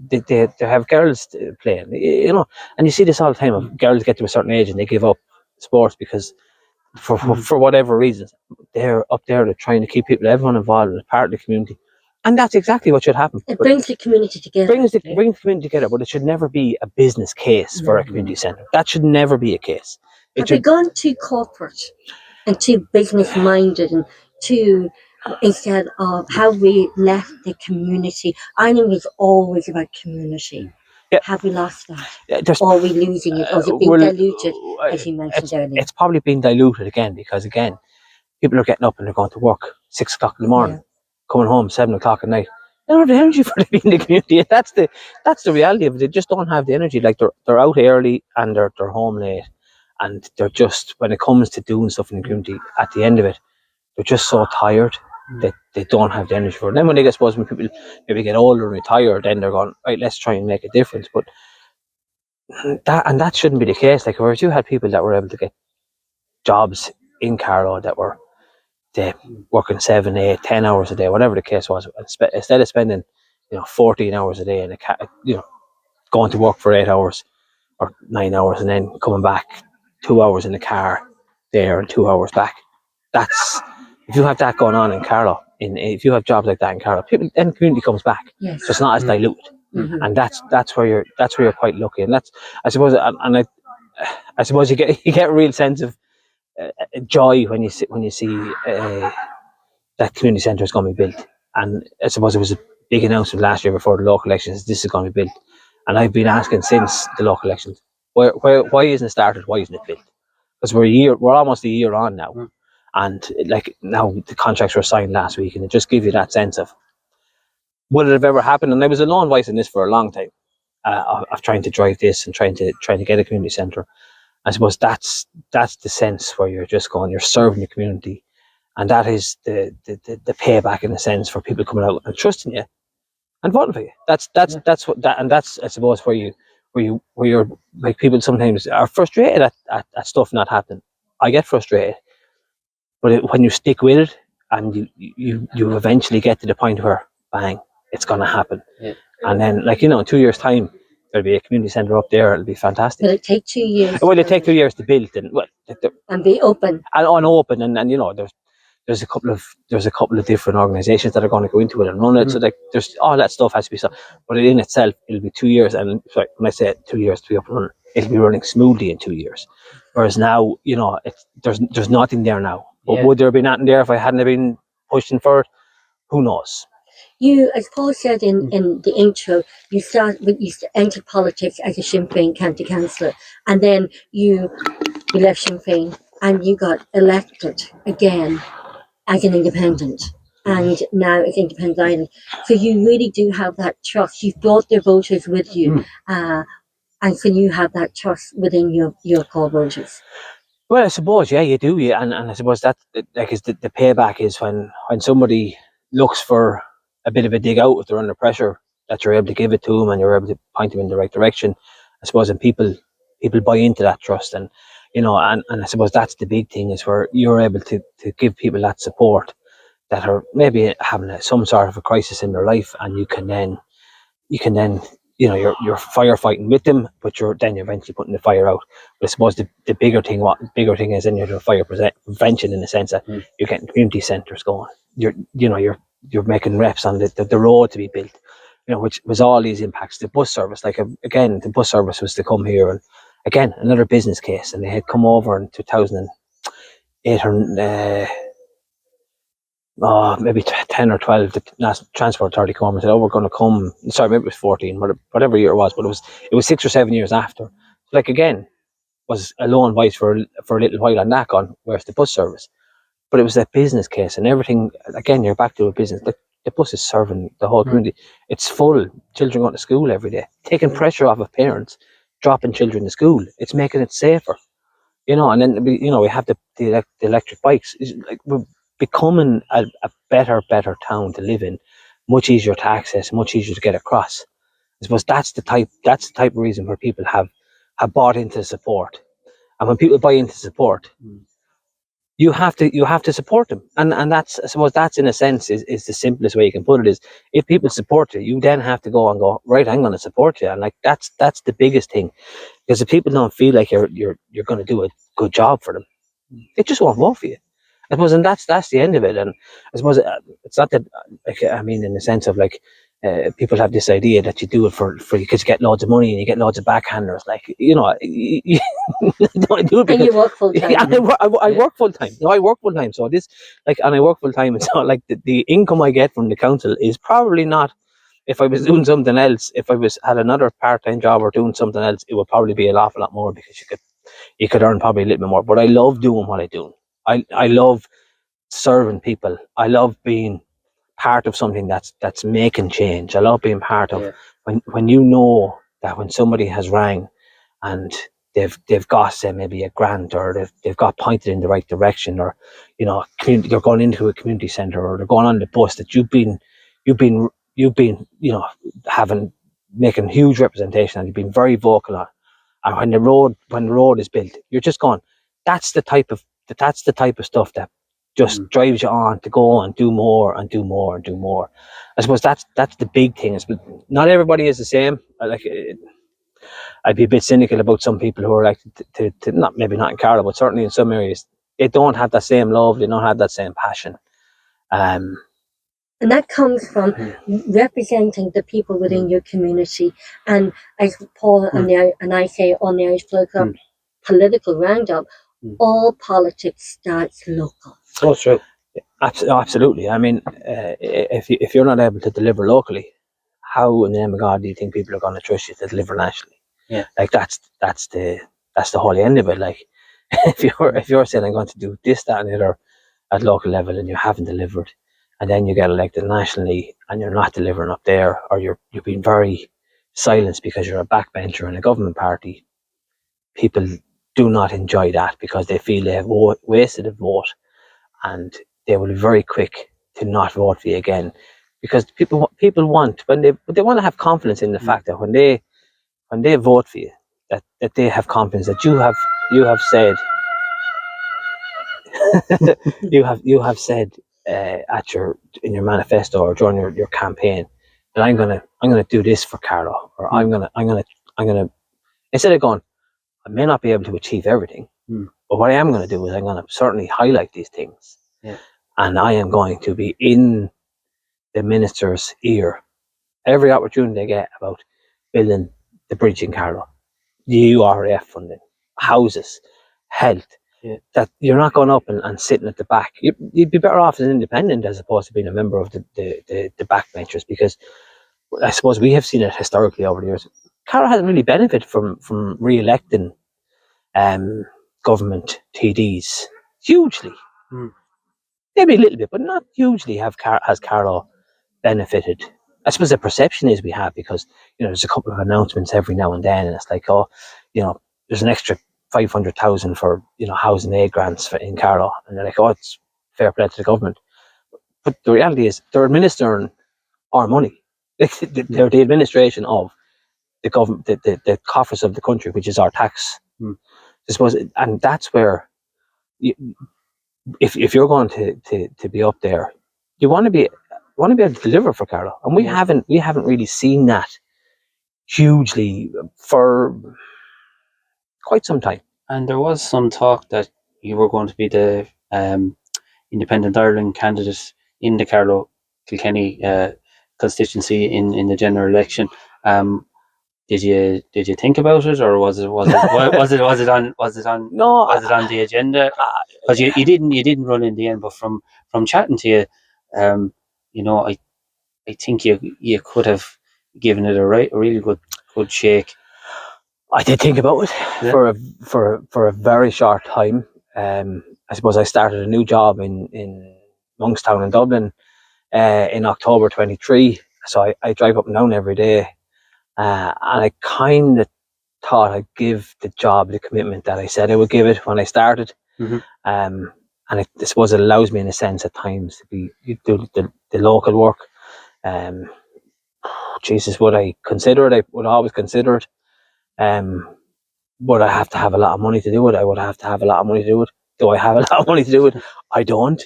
They have girls playing. And you see this all the time. Of girls get to a certain age and they give up sports because for whatever reasons, they're up there. They're trying to keep everyone involved and part of the community. And that's exactly what should happen. It brings the community together. Brings the community together, but it should never be a business case for a community centre. That should never be a case. Have we gone too corporate and too business-minded and too, instead of how we left the community? Ireland was always about community. Yeah. Have we lost that? Or are we losing it? Or is it being diluted, as you mentioned earlier? It's probably been diluted again because, again, people are getting up and they're going to work 6 o'clock in the morning. Yeah. Coming home 7 o'clock at night. They don't have the energy for to be in the community. That's the reality of it. They just don't have the energy. Like they're out early and they're home late, and they're just, when it comes to doing stuff in the community, at the end of it, they're just so tired that they don't have the energy for it. Then when people maybe get older and retire, then they're going, right, let's try and make a difference. But that shouldn't be the case. Like, whereas you had people that were able to get jobs in Carlow that were working 7, 8, 10 hours a day, whatever the case was, instead of spending 14 hours a day in going to work for 8 hours or 9 hours and then coming back 2 hours in the car there and 2 hours back. That's, if you have that going on in Carlow, if you have jobs like that in Carlow, then the community comes back. Yes. So it's not as diluted. Mm-hmm. And that's where you're quite lucky. And that's, I suppose, I suppose you get a real sense of joy when you see that community centre is going to be built. And I suppose it was a big announcement last year before the local elections, this is going to be built. And I've been asking since the local elections, why isn't it started? Why isn't it built? Because we're almost a year on now, and like now the contracts were signed last week, and it just gives you that sense of, would it have ever happened? And I was a lone voice in this for a long time, of trying to drive this and trying to get a community centre. I suppose that's the sense where you're just going, you're serving the community, and that is the payback in a sense for people coming out and trusting you and voting for you. That's I suppose where you're like, people sometimes are frustrated at stuff not happening. I get frustrated, but when you stick with it and you eventually get to the point where bang, it's going to happen. Yeah. And then, like, in 2 years' time, there'll be a community centre up there. It'll be fantastic. Will it take 2 years? Well, it'll take 2 years to build, and be open. And open, and there's a couple of different organisations that are going to go into it and run it. So like, there's all that stuff has to be so. But in itself, it'll be 2 years. And sorry, when I say 2 years to be up and running, it'll be running smoothly in 2 years. Whereas now, there's nothing there now. But would there have been nothing there if I hadn't have been pushing for it? Who knows? You, as Paul said in the intro, you entered politics as a Sinn Fien County Councillor, and then you left Sinn Fien and you got elected again as an independent, and now as Independent Ireland. So you really do have that trust. You've brought their voters with you, and so you have that trust within your core voters. Well, I suppose, yeah, you do, yeah, and I suppose that like is the payback is when somebody looks for a bit of a dig out if they're under pressure, that you're able to give it to them and you're able to point them in the right direction. I suppose, and people buy into that trust, and you know, and I suppose that's the big thing, is where you're able to give people that support that are maybe having some sort of a crisis in their life, and you can then you know, you're firefighting with them, but you're eventually putting the fire out. But I suppose the bigger thing is then you're doing fire prevention, in the sense that you're getting community centres going. You're making reps on the road to be built, you know, which was all these impacts. The bus service, like again, the bus service was to come here, and again another business case, and they had come over in 2008 or maybe 10 or 12, the National Transport Authority come and said, we're going to come. Sorry, maybe it was 14, whatever year it was, but it was 6 or 7 years after. Like, again, was a low advice for a little while on that, on where's the bus service. But it was a business case, and everything, again, you're back to a business. The bus is serving the whole community. It's full, children going to school every day, taking pressure off of parents, dropping children to school. It's making it safer, you know. And then, you know, we have the electric bikes. It's like, we're becoming a better town to live in, much easier to access, much easier to get across. I suppose that's the type of reason where people have bought into support. And when people buy into support, you have to support them. And that's, I suppose, that's in a sense is the simplest way you can put it, is if people support you, you then have to go and go, right, I'm going to support you. And like that's the biggest thing. Because if people don't feel like you're going to do a good job for them, they just won't vote for you. I suppose, and that's the end of it. And I suppose it's not that, like, I mean, in the sense of like, people have this idea that you do it for because you get loads of money and you get loads of backhanders. Like, you know, you don't do it because, and you work full time. Yeah, I work full time. No, I work full time. So this, like, and I work full time. It's not like the income I get from the council is probably not. If I was doing something else, if I had another part-time job or doing something else, it would probably be an awful lot more, because you could earn probably a little bit more. But I love doing what I do. I love serving people. I love being part of something that's making change. I love being part of when you know that when somebody has rang and they've got, say, maybe a grant, or they've got pointed in the right direction, or, you know, they're going into a community centre, or they're going on the bus, that you've been you know, making huge representation, and you've been very vocal on. And when the road is built, you're just going, that's the type of stuff that just drives you on to go and do more and do more and do more. I suppose that's the big thing. But not everybody is the same. I'd be a bit cynical about some people who are like to not, maybe not in Carlow, but certainly in some areas, they don't have that same love. They don't have that same passion. And that comes from representing the people within your community. And as Paul and I say on the Irish Political Roundup, all politics starts local. So true. Absolutely. I mean, if you're not able to deliver locally, how in the name of God do you think people are going to trust you to deliver nationally? Yeah, like that's the whole end of it. Like, if you're saying I'm going to do this, that, and the other at local level, and you haven't delivered, and then you get elected nationally and you're not delivering up there, or you're being very silenced because you're a backbencher in a government party, people do not enjoy that, because they feel they have wasted a vote, and they will be very quick to not vote for you again, because people want, when they want to have confidence in the fact that when they vote for you, that they have confidence that you have said you have said in your manifesto or during your campaign that I'm gonna do this for Carlow, or I'm gonna instead of going, I may not be able to achieve everything, but what I am going to do is I'm going to certainly highlight these things, and I am going to be in the minister's ear every opportunity they get about building the bridge in Carlow, the URF funding, houses, health, that you're not going up and sitting at the back. You'd be better off as an independent as opposed to being a member of the backbenchers, because I suppose we have seen it historically over the years. Carlow hasn't really benefited from re-electing government TDs hugely. Maybe a little bit, but not hugely has Carlow benefited. I suppose the perception is we have, because there's a couple of announcements every now and then, and it's like, there's an extra 500,000 for housing aid grants in Carlow, and they're like, it's fair play to the government. But the reality is they're administering our money. They're the administration of the government, the coffers of the country, which is our tax. I suppose, and that's where if you're going to be up there, you want to be able to deliver for Carlow, and we haven't really seen that hugely for quite some time. And there was some talk that you were going to be the Independent Ireland candidate in the Carlow Kilkenny constituency in the general election. Did you think about it, or was it on the agenda? Because you didn't run in the end, but from chatting to you, I think you could have given it a really good shake. I did think about it for a very short time. I suppose I started a new job in Monkstown in Dublin in October 23. So I drive up and down every day, and I kind of thought I'd give the job the commitment that I said I would give it when I started. And I suppose it allows me, in a sense, at times to do the local work. Jesus, would I consider it? I would always consider it. Would I have to have a lot of money to do it? I would have to have a lot of money to do it. Do I have a lot of money to do it? I don't.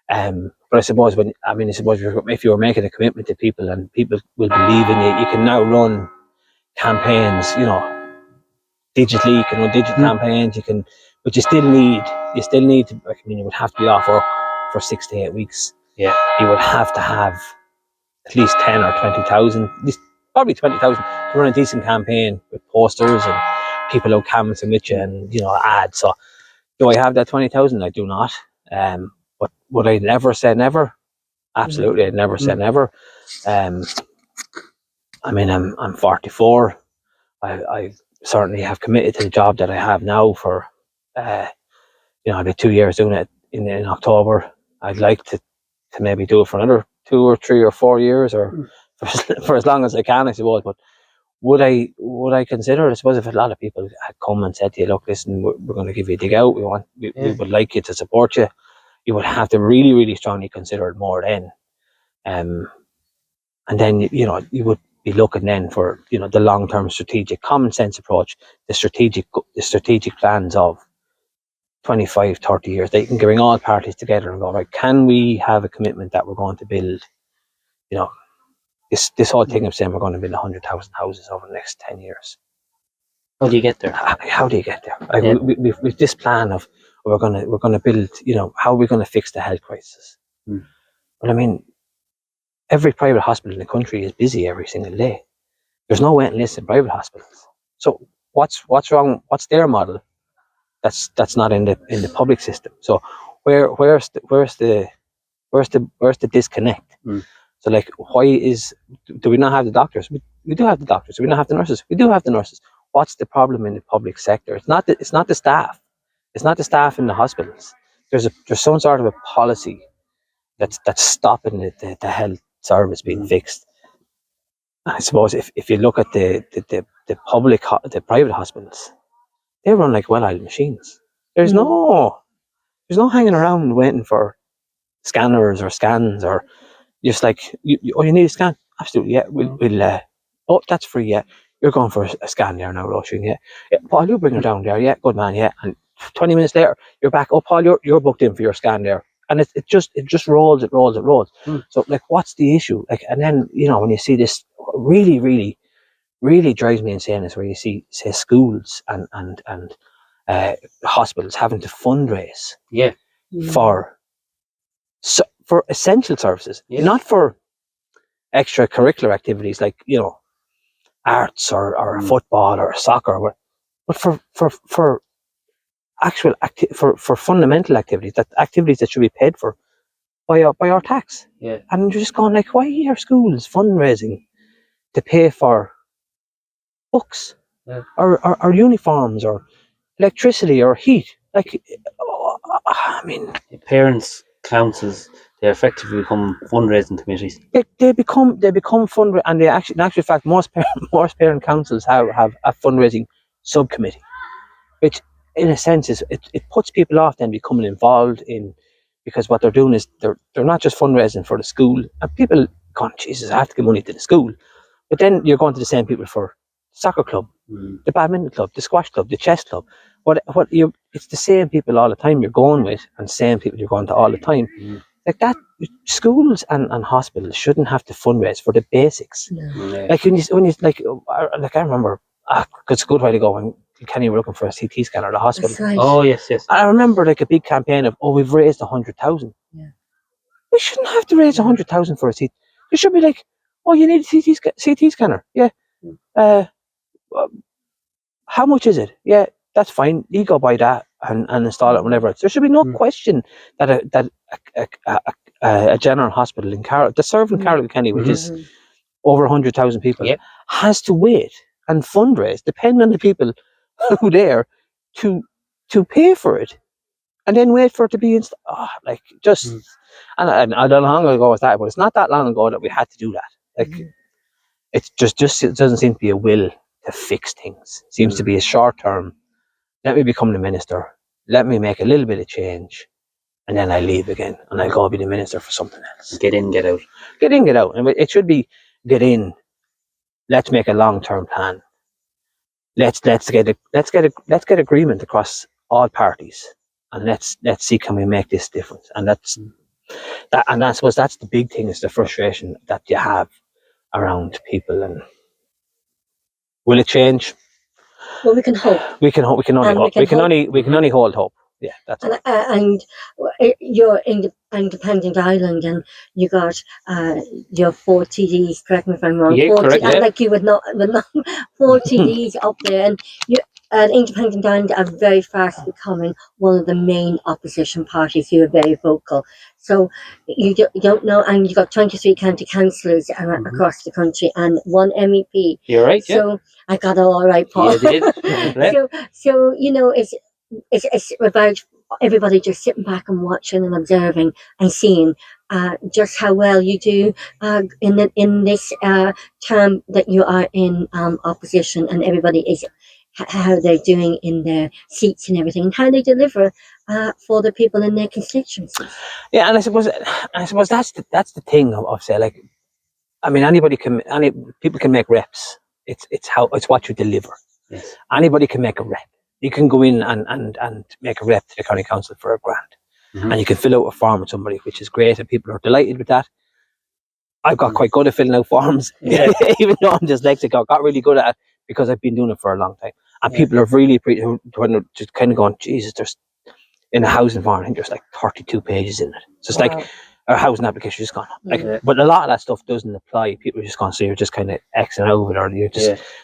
But I suppose if you were making a commitment to people and people will believe in you, you can now run campaigns, digitally. You can run digital campaigns. But you still need to. It would have to be off work for 6 to 8 weeks. Yeah, you would have to have at least 10 or 20,000, at least probably 20,000 to run a decent campaign with posters and people out canvassing with you and ads. So do I have that 20,000? I do not. But would I never say never? Absolutely, I'd never say never. I'm 44. I certainly have committed to the job that I have now for I'll be 2 years doing it in October. I'd like to maybe do it for another 2 or 3 or 4 years, or for as long as I can, I suppose. But would I consider it? I suppose if a lot of people had come and said to you, look, listen, we're going to give you a dig out, we would like you to support you, you would have to really, really strongly consider it more then. And then you would be looking then for the long-term strategic common sense approach, the strategic plans of 25, 30 years. They can bring all parties together and go, right, can we have a commitment that we're going to build this whole thing of saying we're going to build 100,000 houses over the next 10 years. How do you get there? How do you get there? We've this plan of we're going to build, how are we going to fix the health crisis? Well, every private hospital in the country is busy every single day. There's no waiting list in private hospitals. So what's wrong? What's their model? That's not in the public system. So where's the disconnect? So do we not have the doctors? We do have the doctors. Do we not have the nurses? We do have the nurses. What's the problem in the public sector? It's not the staff. It's not the staff in the hospitals. There's some sort of a policy that's stopping the health service being fixed. And I suppose if you look at the private hospitals, they run like well-oiled machines. There's no hanging around waiting for scanners or scans, or just like you need a scan. Absolutely, yeah. We'll that's free. Yeah, you're going for a scan there now, Roisin. Yeah. Paul, you bring her down there. Yeah, good man. Yeah, and 20 minutes later, you're back. Oh, Paul, you're booked in for your scan there, and it just rolls. So what's the issue? And then when you see this, really, really, really drives me insane is where you say schools and hospitals having to fundraise for essential services, not for extracurricular activities like arts or football or soccer, but for actual for fundamental activities that should be paid for by our tax. Yeah. And you're just going like, why are schools fundraising to pay for books, or uniforms, or electricity, or heat? Like, I mean, parents, councils, they effectively become fundraising committees. They become fundraising, and in actual fact, most parent councils have a fundraising subcommittee, which in a sense it puts people off then becoming involved in, because what they're doing is they're not just fundraising for the school, and people going, Jesus, I have to give money to the school, but then you're going to the same people for the soccer club, the badminton club, the squash club, the chess club. It's the same people all the time you're going with, and same people you're going to all the time. Like that, schools and hospitals shouldn't have to fundraise for the basics. No. Like when you I remember, it's a good while ago when Kenny were looking for a CT scanner at the hospital. That's right. Oh yes. I remember like a big campaign of, we've raised 100,000. Yeah. We shouldn't have to raise 100,000 for a CT. It should be like, oh, you need a CT scanner. Yeah. How much is it? Yeah, that's fine. You go buy that and install it whenever. There should be no question that a general hospital in Carlow, the serve in Carlow County, which is over 100,000 people, has to wait and fundraise, depending on the people who are there, to pay for it, and then wait for it to be installed. And I don't know how long ago was that, but it's not that long ago that we had to do that. Like, it doesn't seem to be a will to fix things. It seems to be a short term. Let me become the minister. Let me make a little bit of change, and then I leave again, and I go be the minister for something else. Get in, get out. Get in, get out. And it should be get in. Let's make a long-term plan. Let's get agreement across all parties, and let's see, can we make this difference? And I suppose that's the big thing, is the frustration that you have around people. And will it change? Well, we can hope. We can hope. We can only hold hope. Yeah, that's it. And you're Independent Ireland, and you got your 4 TDs. Correct me if I'm wrong. Yeah, correct. Yeah. Like you would not 4 TDs up there, and you. Independent Ireland are very fast becoming one of the main opposition parties. You are very vocal, so you don't know, and you got 23 county councillors across the country and 1 MEP. You're right. So I got it all right, Paul. You did. So you know, it's about everybody just sitting back and watching and observing and seeing just how well you do in this term that you are in opposition, and everybody is. How they're doing in their seats and everything, and how they deliver for the people in their constituencies. Yeah, and I suppose that's the thing of say, like, I mean, people can make reps. It's what you deliver. Yes. Anybody can make a rep. You can go in and make a rep to the county council for $1,000, and you can fill out a form with somebody, which is great, and people are delighted with that. I've got quite good at filling out forms, even though I'm dyslexic. I got really good at it because I've been doing it for a long time. And people are really just kind of going, Jesus, there's in a housing form, I think there's like 32 pages in it. So it's like a housing application just gone. But a lot of that stuff doesn't apply. People are just going, so you're just kind of Xing over it, or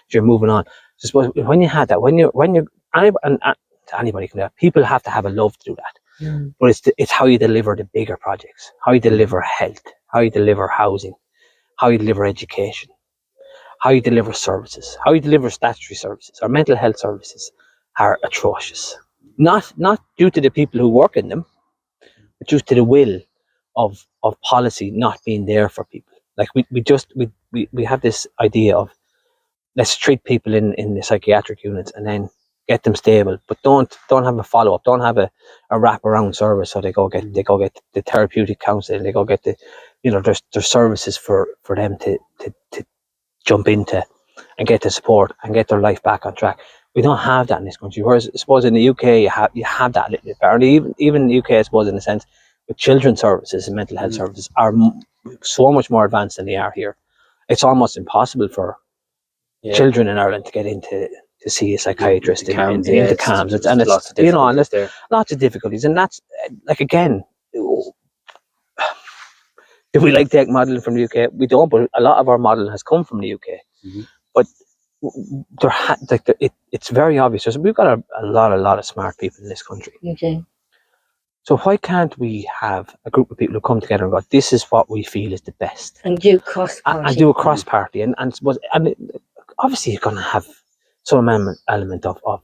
you're moving on. So suppose when you had that, anybody can do that. People have to have a love to do that. But it's how you deliver the bigger projects, how you deliver health, how you deliver housing, how you deliver education, how you deliver services, how you deliver statutory services. Our mental health services are atrocious. Not due to the people who work in them, but due to the will of policy not being there for people. Like we have this idea of, let's treat people in the psychiatric units and then get them stable, but don't have a follow up, don't have a wraparound service. So they go get the therapeutic counselling, they go get there's services for them to jump into and get the support and get their life back on track. We don't have that in this country. Whereas I suppose in the UK you have that a little bit better. And even in the UK, I suppose, in a sense, with children's services and mental health services are so much more advanced than they are here. It's almost impossible for children in Ireland to get into to see a psychiatrist in the CAMS. And there's lots of difficulties. And that's like, again, do we like take modelling from the UK? We don't, but a lot of our modelling has come from the UK. But it's very obvious. We've got a lot of smart people in this country. Okay. So why can't we have a group of people who come together and go, this is what we feel is the best, And do cross-party. and do a cross party, and obviously you're going to have some element of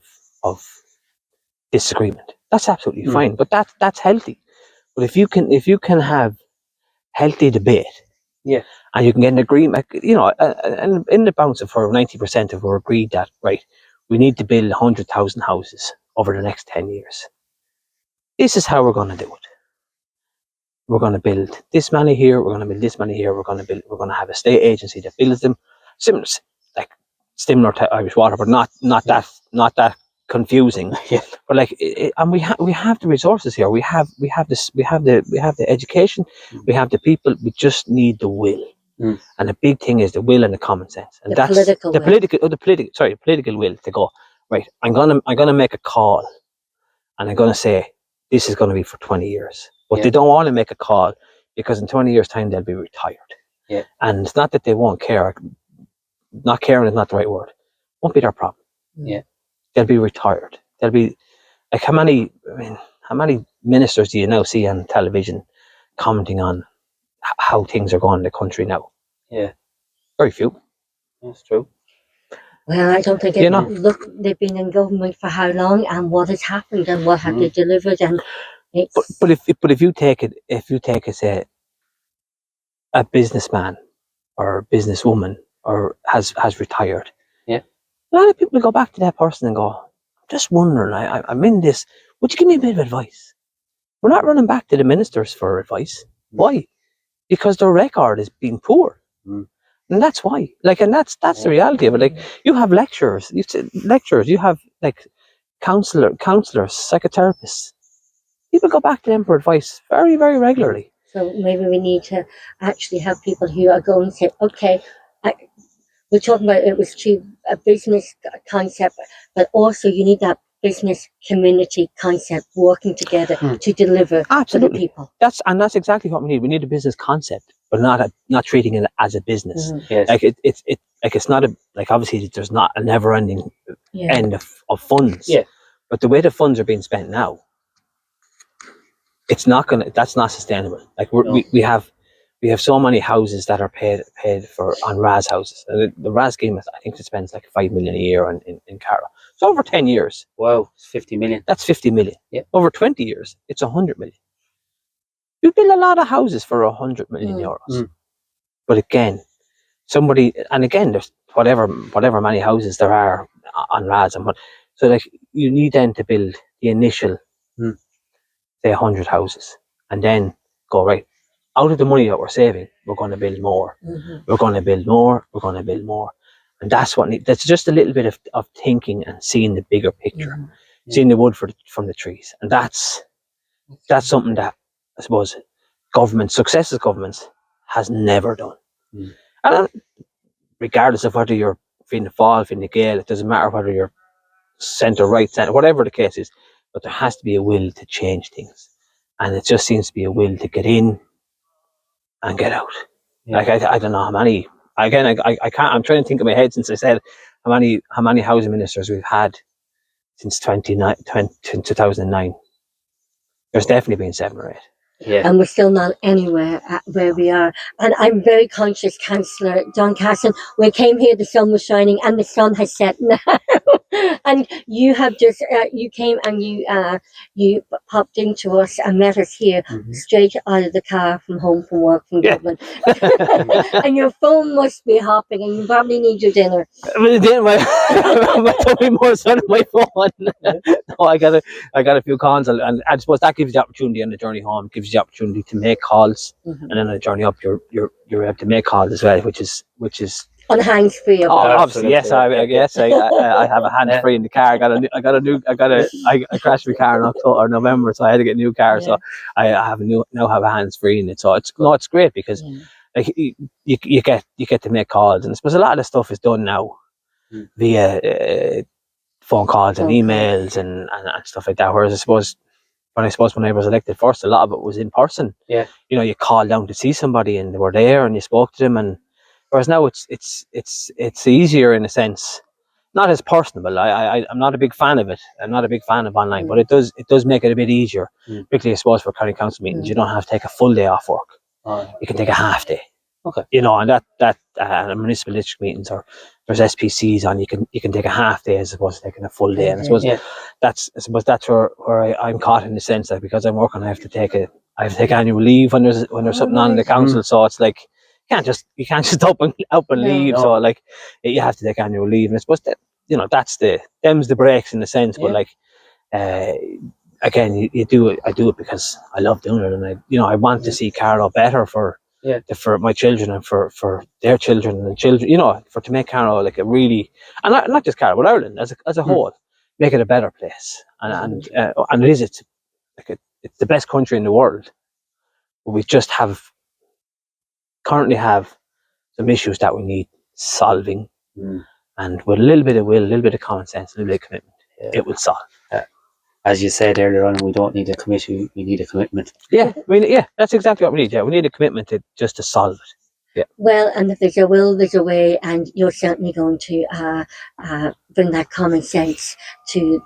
disagreement. That's absolutely fine, but that's healthy. But if you can have healthy debate, and you can get an agreement, and in the bounds of 90% of we're agreed that we need to build 100,000 houses over the next 10 years. This is how we're going to do it. We're going to build this many here. We're going to build this many here. We're going to have a state agency that builds them, similar to Irish Water, but not that confusing. But and we have the resources here. We have the education. We have the people. We just need the will. And the big thing is the will and the common sense, and that's the political will to go right. I'm gonna make a call, and I'm gonna say this is going to be for 20 years. But they don't want to make a call because in 20 years' time they'll be retired. And it's not that they won't care. Not caring is not the right word. Won't be their problem. They'll be retired. They'll be like how many ministers do you now see on television commenting on how things are going in the country now? Very few. That's true. Well, I don't think look, they've been in government for how long, and what has happened, and what have they delivered, and it's... But if you take say a businessman or a businesswoman or has retired, a lot of people go back to that person and go, I'm just wondering, I'm in this, would you give me a bit of advice? We're not running back to the ministers for advice. Why? Because their record has been poor. And that's why, and that's the reality of it. You have lecturers, you have counselors, psychotherapists. People go back to them for advice very, very regularly. So maybe we need to actually have people who are going to say, okay, we're talking about it was a business concept, but also you need that business community concept working together to deliver to the people. That's exactly what we need. We need a business concept, but not treating it as a business. It's not obviously there's not a never-ending end of funds. But the way the funds are being spent now, that's not sustainable. We have so many houses that are paid for on RAS houses. And the RAS scheme, I think it spends 5 million a year in Carlow. So over 10 years. Wow, it's 50 million. That's 50 million. Over 20 years, it's 100 million. You build a lot of houses for 100 million euros. But again, there's whatever many houses there are on RAS. So you need then to build the initial, say 100 houses. And then go, right, out of the money that we're saving, we're going to build more. We're going to build more. We're going to build more. And that's just a little bit of thinking and seeing the bigger picture, seeing the wood from the trees. And that's something that I suppose successive governments has never done. And regardless of whether you're Fianna Fáil, Fine Gael, it doesn't matter whether you're centre, right, centre, whatever the case is, but there has to be a will to change things. And it just seems to be a will to get in and get out. I don't know how many. Again, I can't. I'm trying to think in my head since I said how many housing ministers we've had since 2009. There's definitely been 7 or 8. And we're still not anywhere at where we are. And I'm very conscious, Councillor John Cassin, we came here, the sun was shining, and the sun has set now. And you have just, you came and you popped into us and met us here straight out of the car from work, from Dublin. And your phone must be hopping, and you probably need your dinner. My tummy more sun on my phone. No, I got a few calls, and I suppose that gives you the opportunity on the journey home. Gives you the opportunity to make calls, and then on the journey up, you're able to make calls as well, which is on hands free. Obviously, yes. I have a hands free in the car. I crashed my car in November, so I had to get a new car. So I now have a hands free in it. So it's great because you get to make calls, and I suppose a lot of the stuff is done now via phone calls and emails and stuff like that. Whereas I suppose when I was elected first, a lot of it was in person. You called down to see somebody and they were there and you spoke to them, and Whereas now it's easier in a sense, not as personable. I'm not a big fan of it. I'm not a big fan of online, but it does make it a bit easier, particularly I suppose for county council meetings. You don't have to take a full day off work. You can take a half day. Okay. You know, and that municipal district meetings, or there's SPCs on, you can take a half day as opposed to taking a full day. And I suppose that's where I'm caught, in the sense that because I'm working, I have to take annual leave when there's something on in the council. So it's like you can't just up and leave. So like you have to take annual leave, and I suppose that, you know, them's the breaks in a sense. But like again, I do it because I love doing it, and I want to see Carlow better for my children and for their children and the children, you know, to make Carlow like a really, and not just Carlow, but Ireland as a whole, make it a better place. And it's the best country in the world. But we just currently have some issues that we need solving, and with a little bit of will, a little bit of common sense, a little bit of commitment, it will solve. As you said earlier on, we don't need a committee, we need a commitment. Yeah, that's exactly what we need. Yeah, we need a commitment to solve it. Yeah. Well, and if there's a will, there's a way, and you're certainly going to bring that common sense to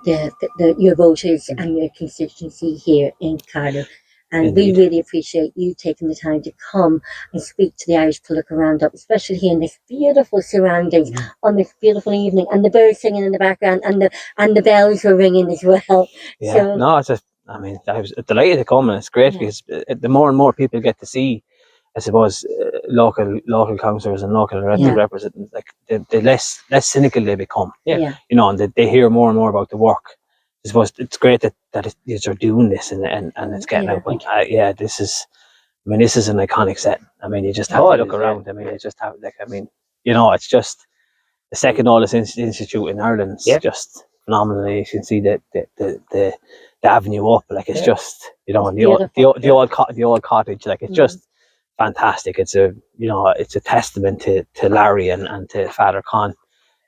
your voters and your constituency here in Carlow. And we really appreciate you taking the time to come and speak to the Irish Political Roundup, especially here in this beautiful surroundings on this beautiful evening, and the birds singing in the background, and the bells were ringing as well. Yeah, so, no, I was delighted to come, and it's great because the more and more people get to see, I suppose, local councillors and local elected representatives, like the less cynical they become. You know, and they hear more and more about the work. I suppose it's great that you're doing this and it's getting out. This is an iconic set. I mean, you just have to look around. I mean, you just have you know, it's just the second oldest institute in Ireland. It's just phenomenal. You can see the avenue up. Like, it's just, you know, the old cottage. Like, it's just fantastic. It's a testament to Larry and to Father Con,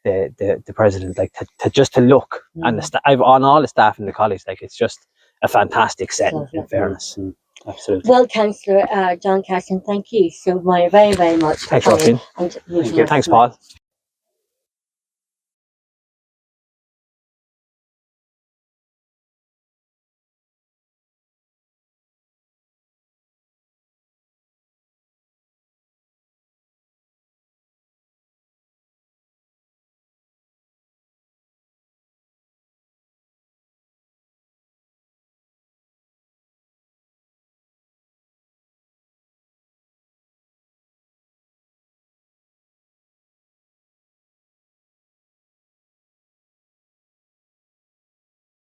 the president, like to look, and on all the staff in the college. Like, it's just a fantastic set, in fairness. Absolutely. Well, Councillor John Cassin, thank you so very, very much. Thanks, Roisin. Thanks, Paul.